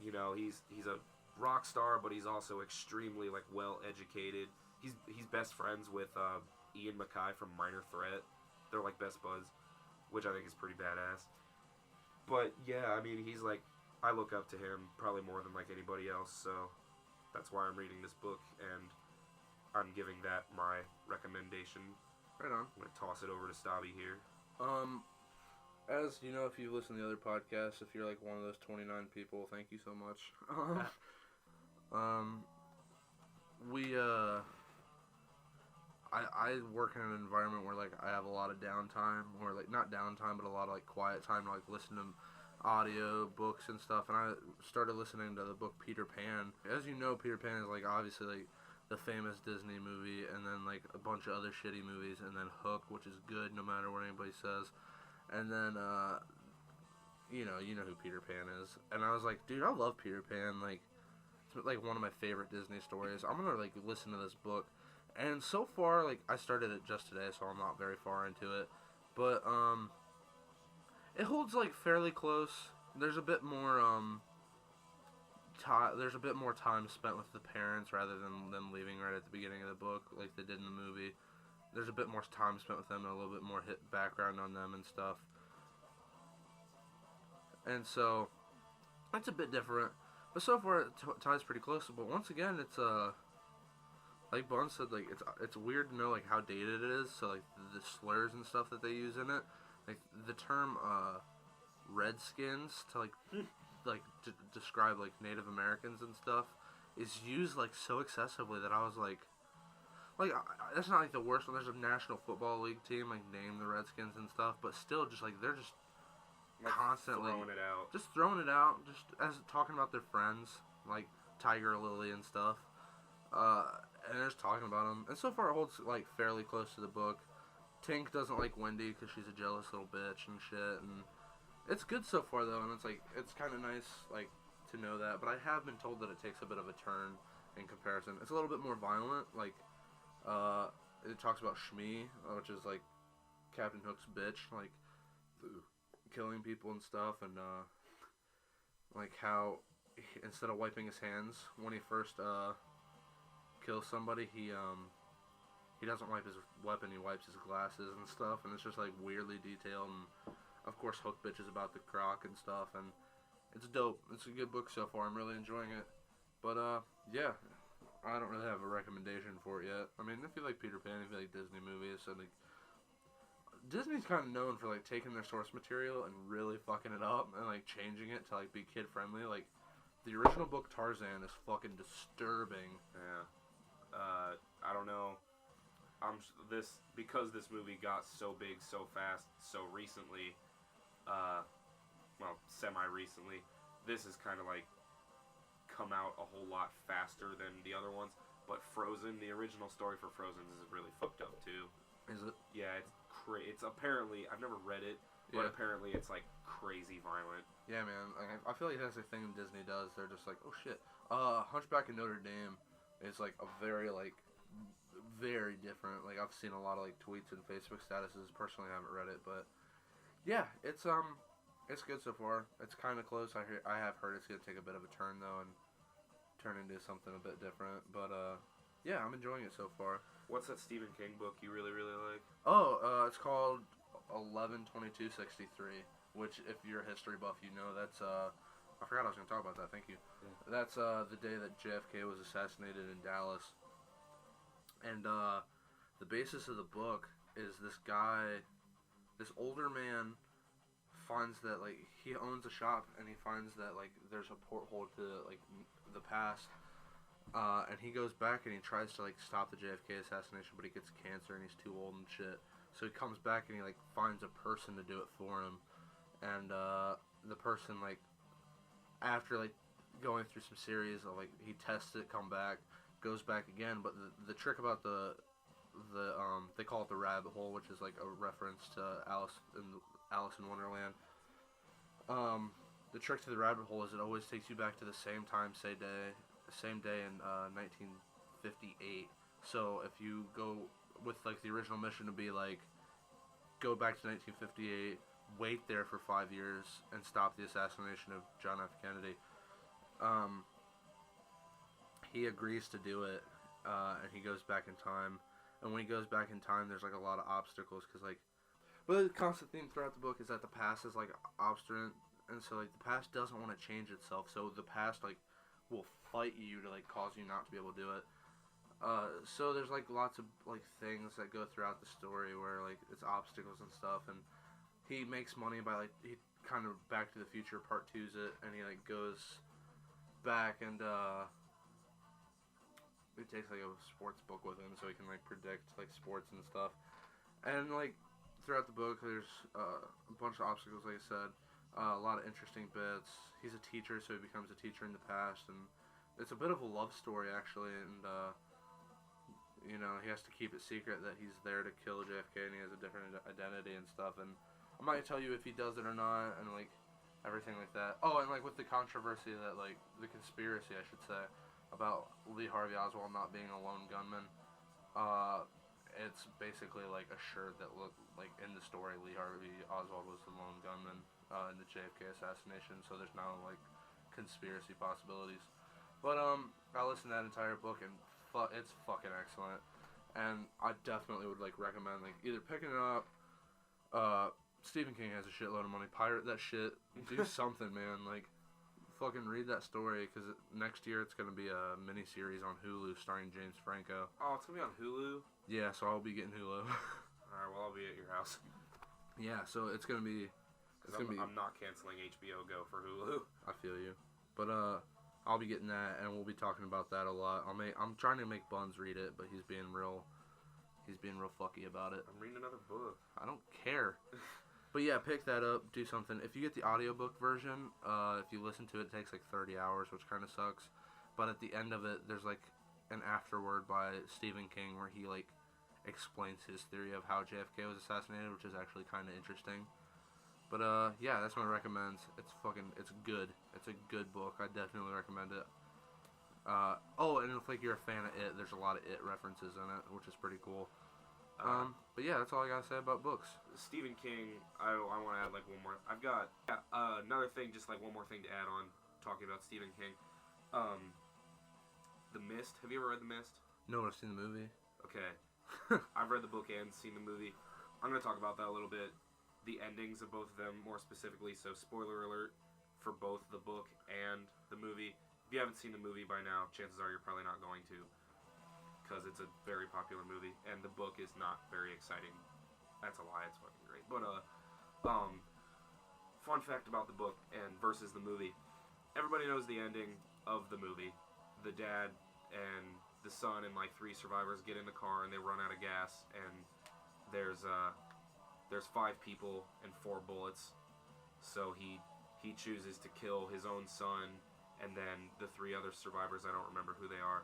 Speaker 2: you know, he's a rock star, but he's also extremely like well educated. He's best friends with Ian MacKaye from Minor Threat. They're like best buds, which I think is pretty badass. But yeah, I mean, he's like, I look up to him probably more than like anybody else, so that's why I'm reading this book, and I'm giving that my recommendation.
Speaker 1: Right on.
Speaker 2: I'm gonna toss it over to Stavi here.
Speaker 1: As you know, if you've listened to the other podcasts, if you're like one of those 29 people, thank you so much. I work in an environment where like I have a lot of downtime, or like not downtime, but a lot of like quiet time to like listen to audio books and stuff. And I started listening to the book Peter Pan. As you know, Peter Pan is like obviously like the famous Disney movie, and then like a bunch of other shitty movies, and then Hook, which is good no matter what anybody says. And then you know who Peter Pan is. And I was like, dude, I love Peter Pan. Like, it's like one of my favorite Disney stories. I'm gonna like listen to this book, and so far, like I started it just today, so I'm not very far into it, but it holds like fairly close. There's a bit more there's a bit more time spent with the parents rather than them leaving right at the beginning of the book, like they did in the movie. There's a bit more time spent with them and a little bit more background on them and stuff. And so, it's a bit different. But so far, it ties pretty close. But once again, it's, like Bun said, like, it's weird to know, like, how dated it is. So, like, the slurs and stuff that they use in it. Like, the term, redskins to, like, describe, like, Native Americans and stuff is used, like, so excessively that I was, like, that's not, like, the worst one. There's a National Football League team, like, named the Redskins and stuff. But still, just, like, they're just
Speaker 2: like
Speaker 1: constantly
Speaker 2: throwing it out.
Speaker 1: Just throwing it out, just as talking about their friends, like Tiger Lily and stuff. And they're just talking about them. And so far, it holds, like, fairly close to the book. Tink doesn't like Wendy because she's a jealous little bitch and shit. And it's good so far, though. And it's, like, it's kind of nice, like, to know that. But I have been told that it takes a bit of a turn in comparison. It's a little bit more violent. Like, it talks about Shmi, which is, like, Captain Hook's bitch, like, killing people and stuff. And, like, how instead of wiping his hands when he first, kills somebody, he doesn't wipe his weapon, he wipes his glasses and stuff, and it's just, like, weirdly detailed, and, of course, Hook bitches about the croc and stuff, and it's dope. It's a good book so far. I'm really enjoying it. But, yeah, I don't really have a recommendation for it yet. I mean, if you like Peter Pan, if you like Disney movies, so, like, Disney's kind of known for, like, taking their source material and really fucking it up and, like, changing it to, like, be kid-friendly. Like, the original book Tarzan is fucking disturbing.
Speaker 2: Yeah. I don't know. Because this movie got so big so fast so recently, well, semi-recently, this is kind of, like, come out a whole lot faster than the other ones. But Frozen, the original story for Frozen is really fucked up, too.
Speaker 1: Is it?
Speaker 2: Yeah, it's apparently, I've never read it, but apparently it's, like, crazy violent.
Speaker 1: Yeah, man. I feel like that's the thing Disney does. They're just like, oh, shit. Hunchback of Notre Dame is, like, a very, like, very different. Like, I've seen a lot of, like, tweets and Facebook statuses. Personally, I haven't read it, but yeah, it's good so far. It's kind of close. I have heard it's gonna take a bit of a turn though and turn into something a bit different. But yeah, I'm enjoying it so far.
Speaker 2: What's that Stephen King book you really like?
Speaker 1: Oh, it's called 11/22/63, which, if you're a history buff, you know that's I forgot I was gonna talk about that. Thank you. Yeah. That's the day that JFK was assassinated in Dallas. And the basis of the book is this guy, this older man, finds that, like, he owns a shop, and he finds that, like, there's a porthole to, like, the past, and he goes back and he tries to, like, stop the JFK assassination, but he gets cancer and he's too old and shit. So he comes back and he, like, finds a person to do it for him, and the person, like, after, like, going through some series of, like, he tests it, come back, goes back again. But the trick about they call it the rabbit hole, which is, like, a reference to Alice in Wonderland. The trick to the rabbit hole is it always takes you back to the same time, same day in 1958. So if you go with, like, the original mission to be, like, go back to 1958, wait there for 5 years, and stop the assassination of John F. Kennedy, he agrees to do it, and he goes back in time. And when he goes back in time, there's, like, a lot of obstacles, because, like, but the constant theme throughout the book is that the past is, like, obstinate, and so, like, the past doesn't want to change itself, so the past, like, will fight you to, like, cause you not to be able to do it. So there's, like, lots of, like, things that go throughout the story where, like, it's obstacles and stuff, and he makes money by, like, he kind of Back to the Future Part 2's it, and he, like, goes back and, he takes, like, a sports book with him so he can, like, predict, like, sports and stuff. And, like, throughout the book, there's a bunch of obstacles, like I said, a lot of interesting bits. He's a teacher, so he becomes a teacher in the past, and it's a bit of a love story, actually, and, you know, he has to keep it secret that he's there to kill JFK, and he has a different identity and stuff, and I'm not gonna tell you if he does it or not, and, like, everything like that. Oh, and, like, with the controversy that, like, the conspiracy, I should say, about Lee Harvey Oswald not being a lone gunman. It's basically like assured that in the story Lee Harvey Oswald was the lone gunman in the JFK assassination. So there's no like conspiracy possibilities. But I listened to that entire book and it's fucking excellent. And I definitely would like recommend like either picking it up. Stephen King has a shitload of money. Pirate that shit. Do something, man. Like fucking read that story because next year it's gonna be a mini series on Hulu starring James Franco.
Speaker 2: Oh, it's gonna be on Hulu.
Speaker 1: Yeah, so I'll be getting Hulu.
Speaker 2: Alright, well I'll be at your house.
Speaker 1: Yeah, so it's gonna be.
Speaker 2: I'm not canceling HBO Go for Hulu.
Speaker 1: I feel you, but I'll be getting that, and we'll be talking about that a lot. I'm trying to make Buns read it, but he's being real fucky about it.
Speaker 2: I'm reading another book.
Speaker 1: I don't care. But yeah, pick that up, do something. If you get the audiobook version, if you listen to it, it takes like 30 hours, which kind of sucks. But at the end of it, there's like an afterword by Stephen King where he like explains his theory of how JFK was assassinated, which is actually kind of interesting. But yeah, that's my recommends. It's good. It's a good book. I definitely recommend it. And if like you're a fan of It, there's a lot of It references in it, which is pretty cool. But yeah, that's all I gotta say about books.
Speaker 2: Stephen King, I want to add like one more. I've got another thing, just like one more thing to add on talking about Stephen King. The Mist. Have you ever read The Mist?
Speaker 1: No, I've seen the movie.
Speaker 2: Okay. I've read the book and seen the movie. I'm going to talk about that a little bit. The endings of both of them more specifically. So spoiler alert for both the book and the movie. If you haven't seen the movie by now, chances are you're probably not going to. Because it's a very popular movie. And the book is not very exciting. That's a lie. It's fucking great. But, fun fact about the book and versus the movie. Everybody knows the ending of the movie. The dad and the son and like 3 survivors get in the car and they run out of gas, and there's 5 people and 4 bullets. So he chooses to kill his own son and then the 3 other survivors, I don't remember who they are.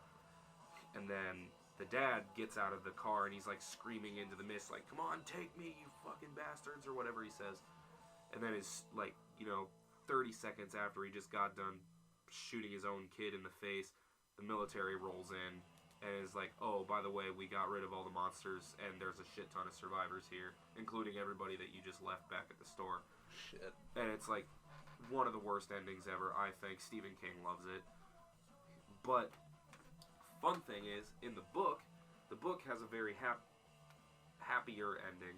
Speaker 2: And then the dad gets out of the car and he's like screaming into the mist like, "Come on, take me, you fucking bastards," or whatever he says. And then it's like, 30 seconds after he just got done shooting his own kid in the face, the military rolls in and is like, "Oh, by the way, we got rid of all the monsters and there's a shit ton of survivors here, including everybody that you just left back at the store."
Speaker 1: Shit.
Speaker 2: And it's like one of the worst endings ever, I think. Stephen King loves it. But fun thing is, in the book has a very happier ending.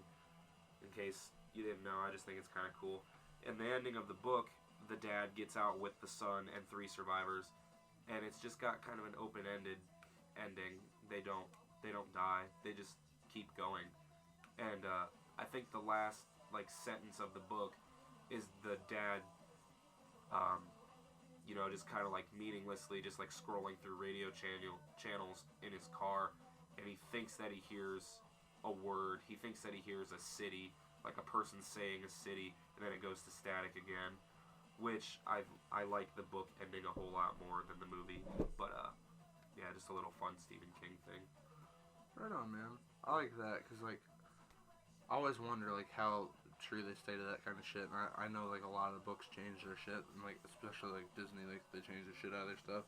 Speaker 2: In case you didn't know, I just think it's kind of cool. In the ending of the book, the dad gets out with the son and 3 survivors, and it's just got kind of an open-ended ending. They don't die. They just keep going. And I think the last sentence of the book is the dad, just kind of meaninglessly just scrolling through radio channels in his car, and he thinks that he hears a word. He thinks that he hears a city, like a person saying a city, and then it goes to static again. Which I like the book ending a whole lot more than the movie. But yeah, just a little fun Stephen King thing.
Speaker 1: Right on, man. I like that because I always wonder how true they stay to that kind of shit. And I know a lot of books change their shit, and especially Disney, they change the shit out of their stuff.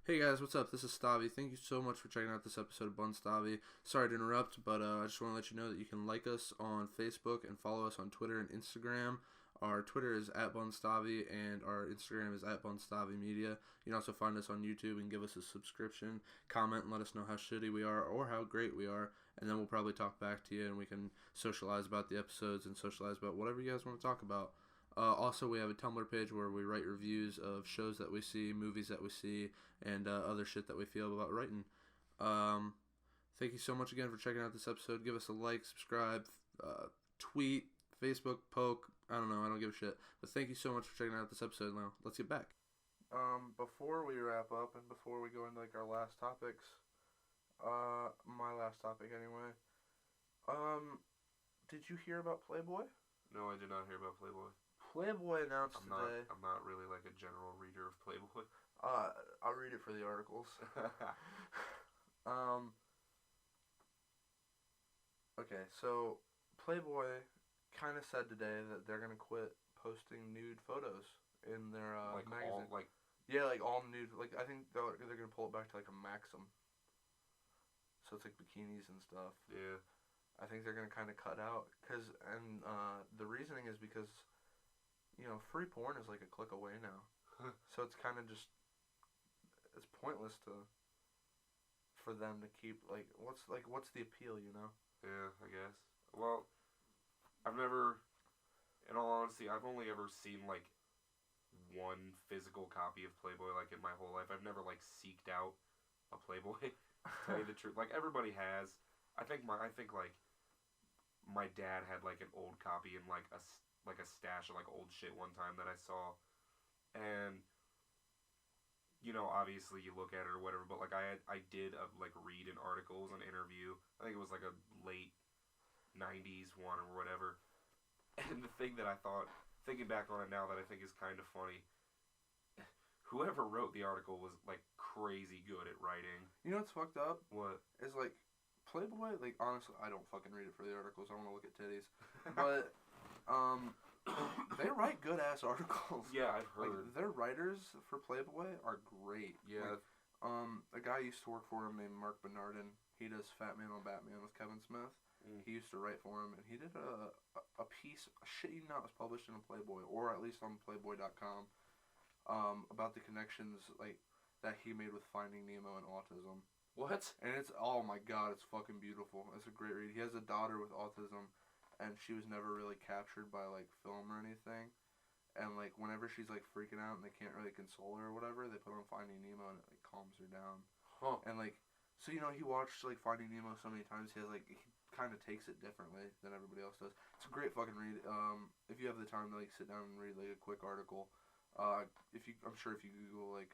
Speaker 1: Hey guys, what's up? This is Stavi. Thank you so much for checking out this episode of BunzStavi. Sorry to interrupt, but I just want to let you know that you can like us on Facebook and follow us on Twitter and Instagram. Our Twitter is @BunzStavi and our Instagram is @BunzStaviMedia. You can also find us on YouTube and give us a subscription, comment, and let us know how shitty we are or how great we are, and then we'll probably talk back to you and we can socialize about the episodes and socialize about whatever you guys want to talk about. Also, we have a Tumblr page where we write reviews of shows that we see, movies that we see, and other shit that we feel about writing. Thank you so much again for checking out this episode. Give us a like, subscribe, tweet, Facebook, poke. I don't know. I don't give a shit. But thank you so much for checking out this episode. Now, let's get back. Before we wrap up and before we go into our last topics, my last topic anyway, did you hear about Playboy?
Speaker 2: No, I did not hear about Playboy.
Speaker 1: Playboy announced today.
Speaker 2: I'm not really a general reader of Playboy.
Speaker 1: I'll read it for the articles. Okay, so Playboy kind of said today that they're gonna quit posting nude photos in their magazine. Yeah, like all nude. Like I think they're gonna pull it back to like a Maxim. So it's like bikinis and stuff.
Speaker 2: Yeah.
Speaker 1: I think they're gonna kind of cut out the reasoning is because, free porn is like a click away now. So it's kind of just it's pointless for them to keep what's the appeal,
Speaker 2: Yeah, I guess. Well, I've never, in all honesty, I've only ever seen like one physical copy of Playboy like in my whole life. I've never like seeked out a Playboy. To tell you the truth, like everybody has. I think like my dad had like an old copy in like a stash of like old shit one time that I saw, and obviously you look at it or whatever, but like I did like read an articles, an interview. I think it was like a late '90s one or whatever. And the thing that I thought, thinking back on it now, that I think is kind of funny. Whoever wrote the article was like crazy good at writing.
Speaker 1: You know what's fucked up?
Speaker 2: What?
Speaker 1: Is like Playboy, like honestly, I don't fucking read it for the articles. I want to look at titties. But they write good ass articles.
Speaker 2: Yeah, I've heard.
Speaker 1: Like, their writers for Playboy are great.
Speaker 2: Yeah.
Speaker 1: Like, a guy used to work for him named Mark Bernardin. He does Fat Man on Batman with Kevin Smith. He used to write for him, and he did a piece, shit you not, was published in a Playboy, or at least on Playboy.com, about the connections like that he made with Finding Nemo and autism.
Speaker 2: What?
Speaker 1: And it's, oh my god, it's fucking beautiful. It's a great read. He has a daughter with autism, and she was never really captured by like film or anything. And like whenever she's like freaking out and they can't really console her or whatever, they put on Finding Nemo and it like calms her down.
Speaker 2: Huh.
Speaker 1: And like, so he watched like Finding Nemo so many times. He kind of takes it differently than everybody else does. It's a great fucking read. If you have the time to like sit down and read like a quick article, I'm sure if you Google like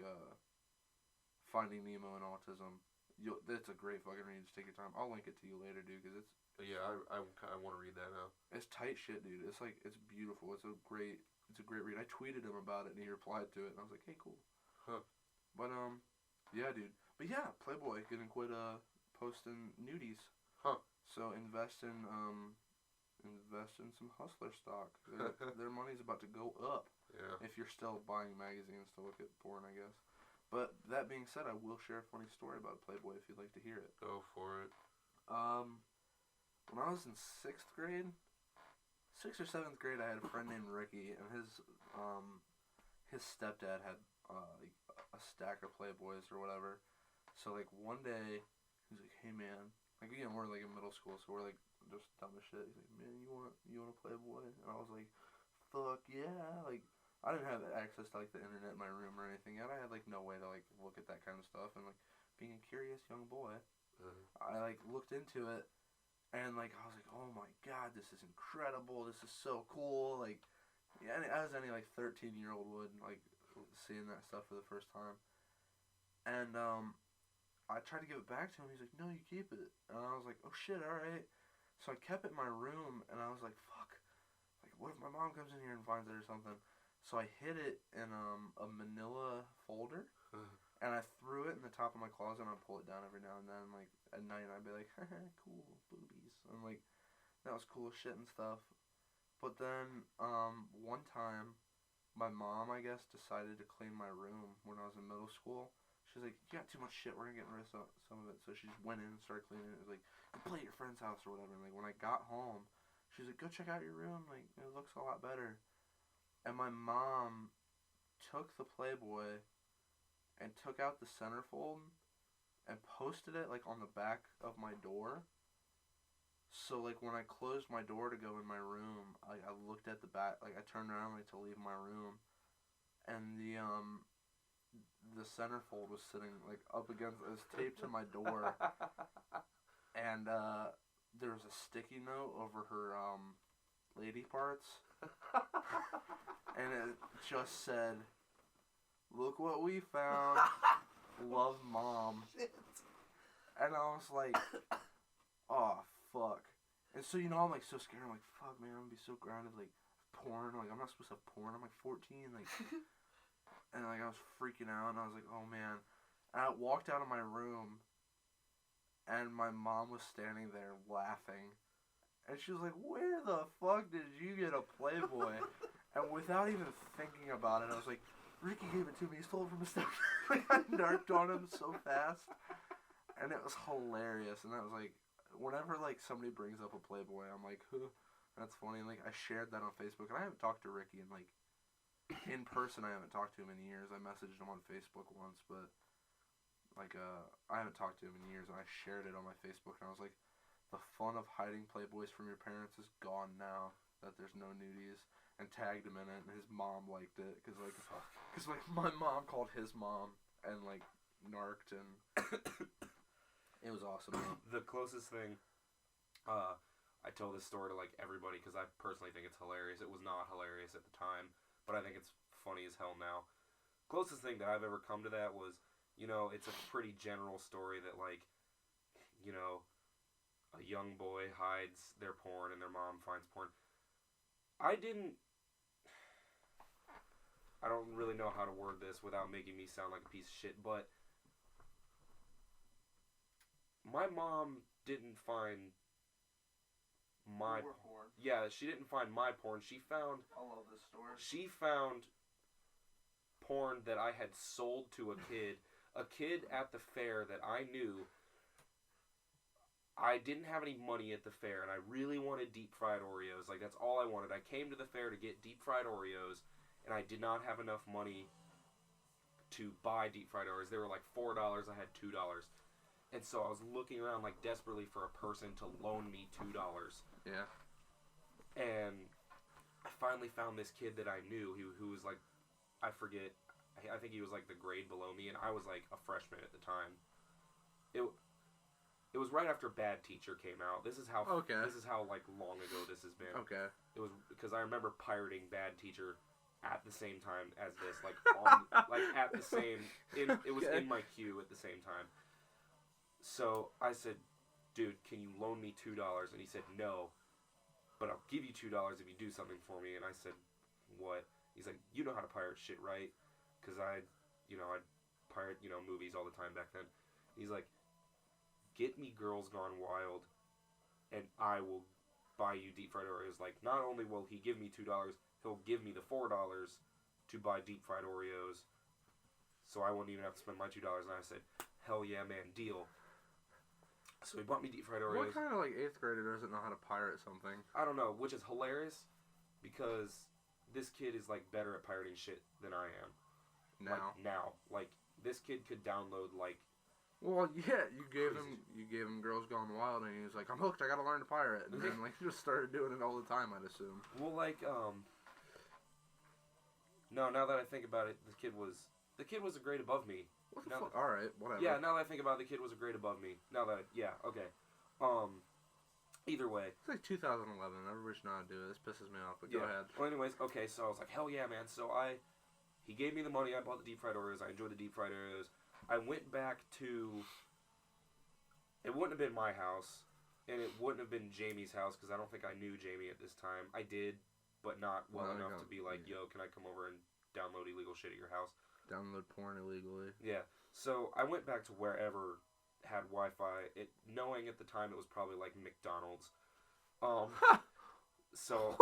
Speaker 1: Finding Nemo and autism, it's a great fucking read. Just take your time. I'll link it to you later, dude, because it's
Speaker 2: I want to read that now.
Speaker 1: It's tight shit, dude. It's like it's beautiful. It's a great read. I tweeted him about it and he replied to it, and I was like, hey, cool.
Speaker 2: Huh.
Speaker 1: But yeah, dude. But yeah, Playboy gonna quit posting nudies.
Speaker 2: Huh.
Speaker 1: So invest in some hustler stock. Their money's about to go up.
Speaker 2: Yeah.
Speaker 1: If you're still buying magazines to look at porn, I guess. But that being said, I will share a funny story about Playboy if you'd like to hear it.
Speaker 2: Go for it.
Speaker 1: When I was in 6th grade, 6th or 7th grade, I had a friend named Ricky, and his stepdad had like a stack of Playboys or whatever. So like one day, he's like, "Hey man," like we're like in middle school, so we're like just dumb as shit. He's like, "Man, you want a Playboy?" And I was like, "Fuck yeah!" Like I didn't have access to like the internet in my room or anything yet. I had like no way to like look at that kind of stuff, and like being a curious young boy, I like looked into it, and like I was like, "Oh my god, this is incredible! This is so cool!" Like, yeah, as any like 13-year-old would, like seeing that stuff for the first time, and I tried to give it back to him. He's like, "No, you keep it." And I was like, "Oh shit, all right." So I kept it in my room, and I was like, "Fuck! Like, what if my mom comes in here and finds it or something?" So I hid it in a manila folder, and I threw it in the top of my closet, and I'd pull it down every now and then, like, at night, and I'd be like, haha, cool, boobies, and, like, that was cool as shit and stuff. But then, one time, my mom, I guess, decided to clean my room when I was in middle school. She's like, "You got too much shit, we're gonna get rid of some of it." So she just went in and started cleaning it. It was like, "Go play at your friend's house," or whatever. And, like, when I got home, she's like, "Go check out your room, like, it looks a lot better." And my mom took the Playboy and took out the centerfold and posted it, like, on the back of my door. So, like, when I closed my door to go in my room, I looked at the back, like, I turned around, like, to leave my room, and the centerfold was sitting, like, up against, it was taped to my door, and, there was a sticky note over her, lady parts, and it just said, "Look what we found, love, Mom." And I was like, oh, fuck. And so, I'm like so scared, I'm like, fuck, man, I'm gonna be so grounded, like, porn, like, I'm not supposed to have porn, I'm like 14, like, and, like, I was freaking out, and I was like, oh, man. And I walked out of my room, and my mom was standing there laughing, and she was like, "Where the fuck did you get a Playboy?" And without even thinking about it, I was like, Ricky gave it to me. He stole it from his stepdad. Like, I narked on him so fast. And it was hilarious. And that was like, whenever like somebody brings up a Playboy, I'm like, huh, that's funny. And like, I shared that on Facebook. And I haven't talked to Ricky in like, in person, I haven't talked to him in years. I messaged him on Facebook once, but like, I haven't talked to him in years. And I shared it on my Facebook. And I was like, the fun of hiding Playboys from your parents is gone now that there's no nudies. And tagged him in it, and his mom liked it because like my mom called his mom and like narked, and it was awesome.
Speaker 2: The closest thing, I told this story to like everybody because I personally think it's hilarious. It was not hilarious at the time, but I think it's funny as hell now. Closest thing that I've ever come to that was, you know, it's a pretty general story that like, you know, a young boy hides their porn and their mom finds porn. I don't really know how to word this without making me sound like a piece of shit, but my mom didn't find my
Speaker 1: porn.
Speaker 2: Yeah, she didn't find my porn. She found
Speaker 1: I love this story.
Speaker 2: She found porn that I had sold to a kid at the fair that I knew. I didn't have any money at the fair, and I really wanted deep-fried Oreos. Like, that's all I wanted. I came to the fair to get deep-fried Oreos, and I did not have enough money to buy deep-fried Oreos. They were like $4. I had $2. And so I was looking around, like, desperately for a person to loan me $2.
Speaker 1: Yeah.
Speaker 2: And I finally found this kid that I knew who was, like, I forget, I think he was, like, the grade below me, and I was, like, a freshman at the time. It was right after Bad Teacher came out. This is how like long ago this has been.
Speaker 1: Okay.
Speaker 2: It was because I remember pirating Bad Teacher at the same time as this, like on like at the same. It was in my queue at the same time. So I said, "Dude, can you loan me $2?" And he said, "No, but I'll give you $2 if you do something for me." And I said, "What?" He's like, "You know how to pirate shit, right?" Because I'd pirate movies all the time back then. He's like, "Get me Girls Gone Wild, and I will buy you deep-fried Oreos." Like, not only will he give me $2, he'll give me the $4 to buy deep-fried Oreos, so I won't even have to spend my $2. And I said, hell yeah, man, deal. So he bought me deep-fried Oreos.
Speaker 1: What kind of, like, 8th grader doesn't know how to pirate something?
Speaker 2: I don't know, which is hilarious, because this kid is, like, better at pirating shit than I am.
Speaker 1: Now?
Speaker 2: Like, this kid could download, like...
Speaker 1: Well, yeah, you gave him Girls Gone Wild, and he was like, "I'm hooked. I gotta learn to pirate." And then like he just started doing it all the time, I'd assume.
Speaker 2: Well, like no. Now that I think about it, the kid was a grade above me.
Speaker 1: What the fuck? All right, whatever.
Speaker 2: Yeah, now that I think about it, the kid was a grade above me. Okay. Either way,
Speaker 1: it's like 2011. Everybody should know how to do it. This pisses me off. But go ahead.
Speaker 2: Well, anyways, okay. So I was like, hell yeah, man. So he gave me the money. I bought the deep fried Oreos. I enjoyed the deep fried Oreos. I went back to, it wouldn't have been my house, and it wouldn't have been Jamie's house, because I don't think I knew Jamie at this time. I did, but not well enough to be like, yo, can I come over and download illegal shit at your house?
Speaker 1: Download porn illegally.
Speaker 2: Yeah. So I went back to wherever had Wi-Fi, knowing at the time it was probably like McDonald's. So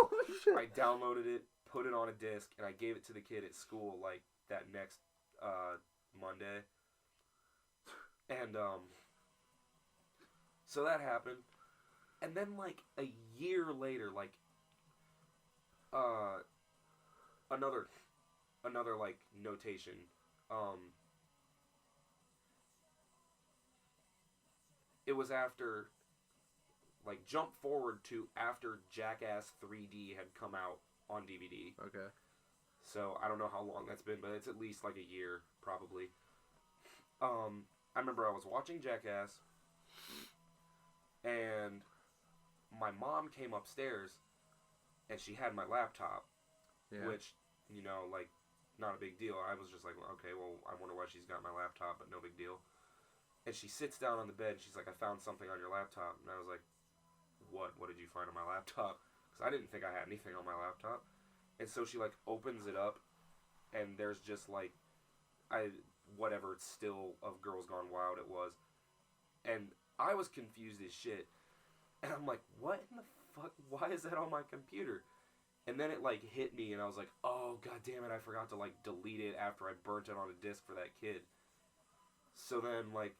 Speaker 2: I downloaded it, put it on a disc, and I gave it to the kid at school like that next Monday. And, so that happened. And then, like, a year later, like, another, like, notation, it was after, like, jump forward to after Jackass 3D had come out on DVD.
Speaker 1: Okay.
Speaker 2: So, I don't know how long that's been, but it's at least, like, a year, probably. I remember I was watching Jackass, and my mom came upstairs, and she had my laptop, which, like, not a big deal. I was just like, okay, well, I wonder why she's got my laptop, but no big deal. And she sits down on the bed, and she's like, I found something on your laptop. And I was like, what? What did you find on my laptop? Because I didn't think I had anything on my laptop. And so she, like, opens it up, and there's just, like, whatever still of Girls Gone Wild it was. And I was confused as shit. And I'm like, what in the fuck? Why is that on my computer? And then it, like, hit me, and I was like, oh, god damn it, I forgot to, like, delete it after I burnt it on a disc for that kid. So then, like,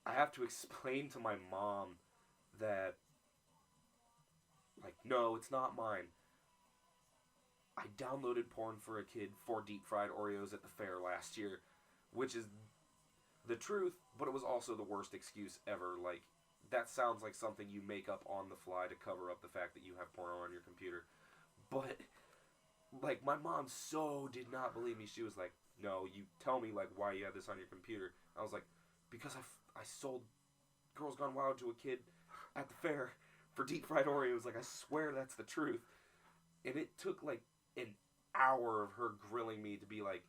Speaker 2: I have to explain to my mom that, like, no, it's not mine. I downloaded porn for a kid for deep-fried Oreos at the fair last year, which is the truth, but it was also the worst excuse ever. Like, that sounds like something you make up on the fly to cover up the fact that you have porno on your computer. But, like, my mom so did not believe me. She was like, no, you tell me, like, why you have this on your computer. I was like, because I sold Girls Gone Wild to a kid at the fair for deep-fried Oreos. Like, I swear that's the truth. And it took, like, an hour of her grilling me to be like,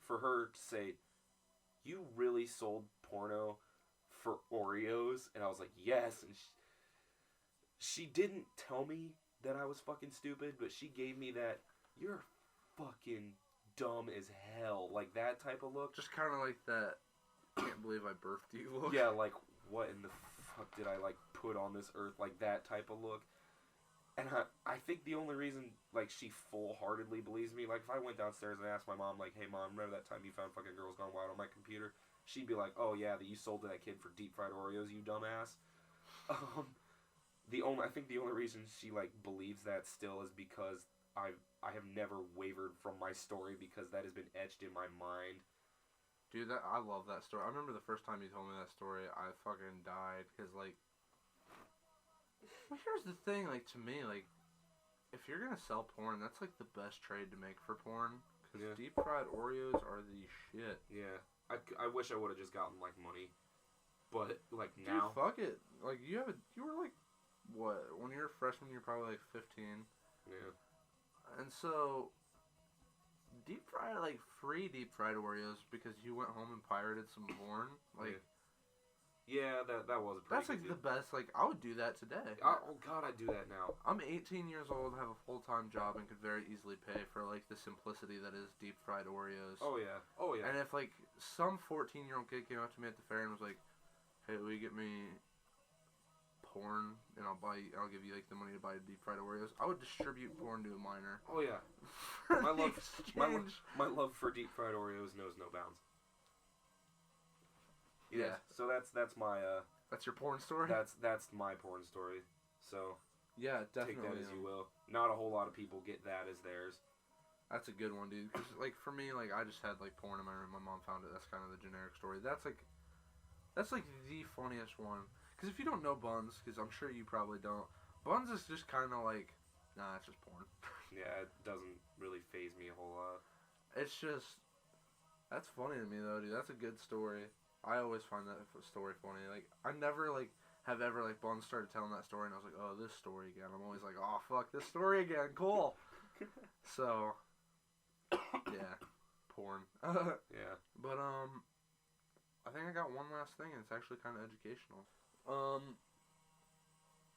Speaker 2: for her to say, you really sold porno for Oreos? And I was like, yes. And she didn't tell me that I was fucking stupid, but she gave me that, you're fucking dumb as hell, like that type of look.
Speaker 1: Just kind of like that, can't believe I birthed you look.
Speaker 2: Yeah, like, what in the fuck did I, like, put on this earth, like that type of look. And I think the only reason, like, she full-heartedly believes me, like, if I went downstairs and asked my mom, like, hey, Mom, remember that time you found fucking Girls Gone Wild on my computer? She'd be like, oh, yeah, that you sold to that kid for deep-fried Oreos, you dumbass. I think the only reason she, like, believes that still is because I have never wavered from my story, because that has been etched in my mind.
Speaker 1: Dude, I love that story. I remember the first time you told me that story, I fucking died, because, like, well, here's the thing, like, to me, like, if you're gonna sell porn, that's, like, the best trade to make for porn, because deep-fried Oreos are the shit.
Speaker 2: Yeah. I wish I would have just gotten, like, money, but, like,
Speaker 1: Dude,
Speaker 2: now...
Speaker 1: fuck it. Like, you were, like, what, when you were a freshman, you were probably, like, 15.
Speaker 2: Yeah.
Speaker 1: And so, deep-fried, like, free deep-fried Oreos, because you went home and pirated some porn, like...
Speaker 2: Yeah, that was a pretty
Speaker 1: That's, like, the best. Like, I would do that today.
Speaker 2: Oh, God, I'd do that now.
Speaker 1: I'm 18 years old, have a full-time job, and could very easily pay for, like, the simplicity that is deep-fried Oreos.
Speaker 2: Oh, yeah. Oh, yeah.
Speaker 1: And if, like, some 14-year-old kid came up to me at the fair and was like, hey, will you get me porn, and I'll give you, like, the money to buy deep-fried Oreos, I would distribute porn to a minor.
Speaker 2: Oh, yeah. My love for deep-fried Oreos knows no bounds. Yeah. So that's my
Speaker 1: that's your porn story?
Speaker 2: That's my porn story. So
Speaker 1: yeah, definitely.
Speaker 2: Take that as you will. Not a whole lot of people get that as theirs.
Speaker 1: That's a good one, dude. Cause like for me, like I just had like porn in my room. My mom found it. That's kind of the generic story. That's like the funniest one. Cause if you don't know Buns, cause I'm sure you probably don't. Buns is just kind of like, nah, it's just porn.
Speaker 2: Yeah, it doesn't really faze me a whole lot.
Speaker 1: It's just, that's funny to me though, dude. That's a good story. I always find that story funny. Like, I never, like, have ever, like, Buns started telling that story, and I was like, oh, this story again. I'm always like, oh, fuck, this story again. Cool. So, yeah, porn.
Speaker 2: Yeah.
Speaker 1: But, I think I got one last thing, and it's actually kind of educational.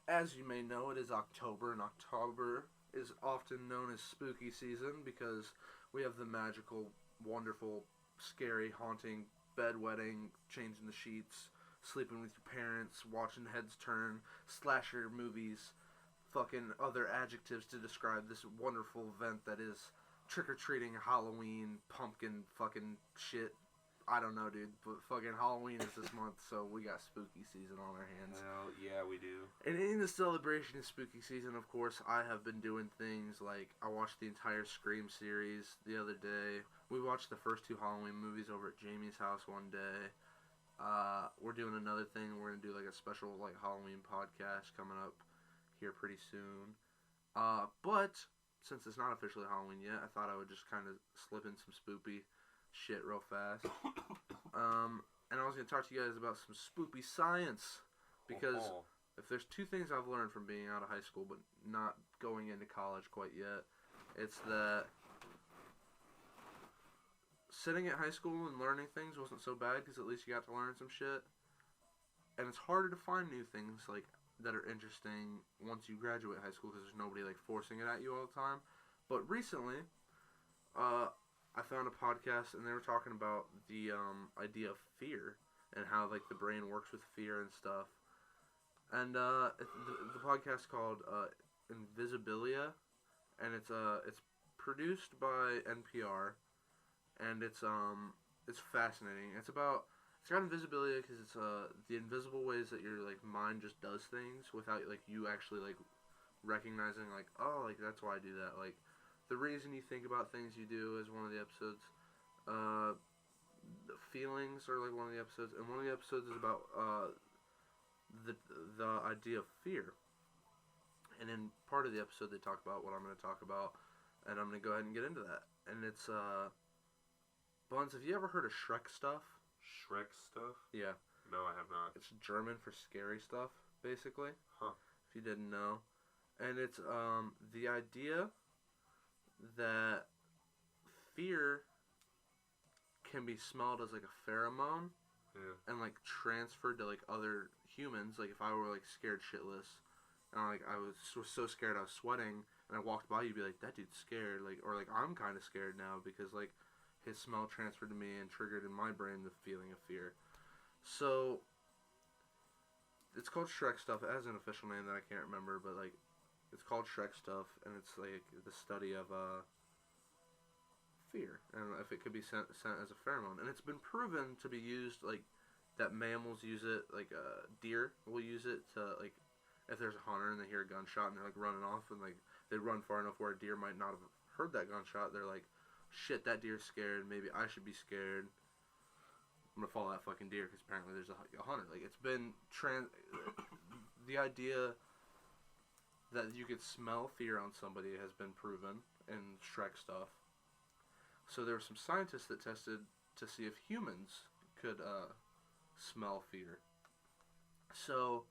Speaker 1: As you may know, it is October, and October is often known as spooky season because we have the magical, wonderful, scary, haunting, bedwetting, changing the sheets, sleeping with your parents, watching heads turn, slasher movies, fucking other adjectives to describe this wonderful event that is trick-or-treating, Halloween, pumpkin fucking shit. I don't know, dude, but fucking Halloween is this month, so we got spooky season on our hands.
Speaker 2: Well, yeah, we do.
Speaker 1: And in the celebration of spooky season, of course, I have been doing things like I watched the entire Scream series the other day. We watched the first 2 Halloween movies over at Jamie's house one day. We're doing another thing. We're going to do like a special like Halloween podcast coming up here pretty soon. But since it's not officially Halloween yet, I thought I would just kind of slip in some spoopy shit real fast. And I was going to talk to you guys about some spoopy science. Because if there's 2 things I've learned from being out of high school but not going into college quite yet, it's that sitting at high school and learning things wasn't so bad because at least you got to learn some shit. And it's harder to find new things like that are interesting once you graduate high school because there's nobody like forcing it at you all the time. But recently, I found a podcast and they were talking about the idea of fear and how like the brain works with fear and stuff. And the podcast called Invisibilia, and it's produced by NPR, and it's fascinating. It's got invisibility because it's the invisible ways that your like mind just does things without like you actually like recognizing like, oh, like that's why I do that. Like the reason you think about things you do is one of the episodes. The feelings are like one of the episodes, and one of the episodes is about the idea of fear. And in part of the episode, they talk about what I'm going to talk about, and I'm going to go ahead and get into that. And it's Buns. Have you ever heard of Shrek stuff?
Speaker 2: Shrek stuff?
Speaker 1: Yeah.
Speaker 2: No, I have not.
Speaker 1: It's German for scary stuff, basically.
Speaker 2: Huh.
Speaker 1: If you didn't know. And it's the idea that fear can be smelled as like a pheromone, and like transferred to like other humans. Like if I were like scared shitless, and like I was so scared I was sweating, and I walked by, you'd be like, that dude's scared, like, or like I'm kind of scared now because like his smell transferred to me and triggered in my brain the feeling of fear. So it's called Shrek stuff. It has an official name that I can't remember, but like it's called Shrek stuff, and it's like the study of fear, and if it could be sent as a pheromone. And it's been proven to be used, like, that mammals use it, like, deer will use it to, like, if there's a hunter and they hear a gunshot and they're, like, running off, and, like, they run far enough where a deer might not have heard that gunshot, they're like, shit, that deer's scared, maybe I should be scared. I'm gonna follow that fucking deer, because apparently there's a hunter. Like, it's been the idea that you could smell fear on somebody has been proven in Shrek stuff. So there were some scientists that tested to see if humans could smell fear. So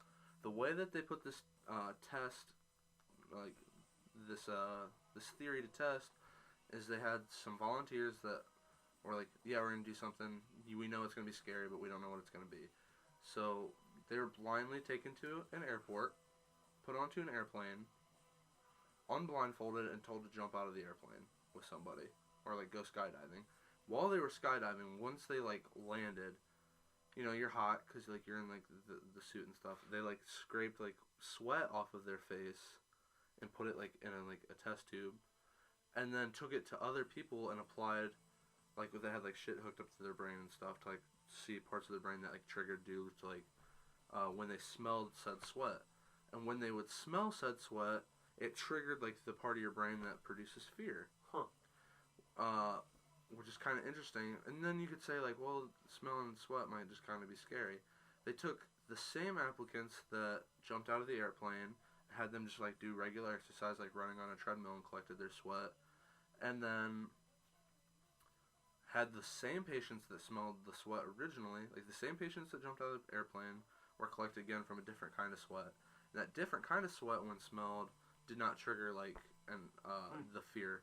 Speaker 1: the way that they put this test, like this theory to test, is they had some volunteers that were like, yeah, we're gonna do something. We know it's gonna be scary, but we don't know what it's gonna be. So they were blindly taken to an airport, put onto an airplane, unblindfolded, and told to jump out of the airplane with somebody. Or like go skydiving. While they were skydiving, once they like landed, you know, you're hot because like you're in like the suit and stuff. They like scraped like sweat off of their face and put it like in a test tube, and then took it to other people and applied, like they had like shit hooked up to their brain and stuff to like see parts of their brain that like triggered due to like when they smelled said sweat. And when they would smell said sweat, it triggered like the part of your brain that produces fear.
Speaker 2: Huh.
Speaker 1: Which is kind of interesting. And then you could say, like, well, smelling sweat might just kind of be scary. They took the same applicants that jumped out of the airplane, had them just, like, do regular exercise, like running on a treadmill, and collected their sweat. And then had the same patients that smelled the sweat originally, like the same patients that jumped out of the airplane, were collected again from a different kind of sweat. And that different kind of sweat, when smelled, did not trigger, like, the fear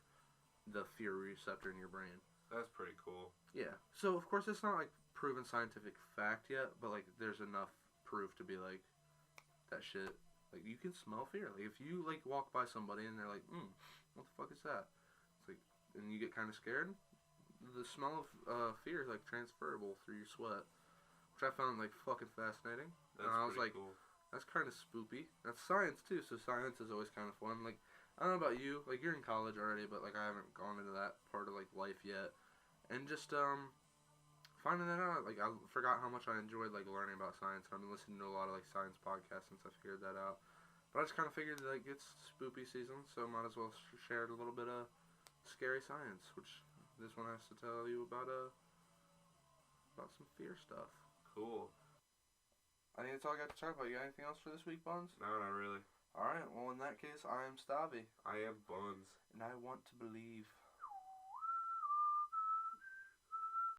Speaker 1: receptor in your brain.
Speaker 2: That's pretty cool.
Speaker 1: Yeah. So, of course, it's not, like, proven scientific fact yet, but, like, there's enough proof to be, like, that shit. Like, you can smell fear. Like, if you, like, walk by somebody and they're like, what the fuck is that? It's like, and you get kind of scared, the smell of fear is, like, transferable through your sweat, which I found, like, fucking fascinating.
Speaker 2: That's
Speaker 1: and I was like,
Speaker 2: cool.
Speaker 1: That's kind of spoopy. That's science, too, so science is always kind of fun. Like, I don't know about you, like, you're in college already, but, like, I haven't gone into that part of, like, life yet. And just, finding that out, like, I forgot how much I enjoyed, like, learning about science. I've been listening to a lot of, like, science podcasts since I figured that out. But I just kind of figured, like, it's spoopy season, so might as well share a little bit of scary science, which this one has to tell you about some fear stuff.
Speaker 2: Cool.
Speaker 1: I think that's all I got to talk about. You got anything else for this week, Buns?
Speaker 2: No, not really.
Speaker 1: Alright, well, in that case, I am Stavi.
Speaker 2: I am Buns.
Speaker 1: And I want to believe.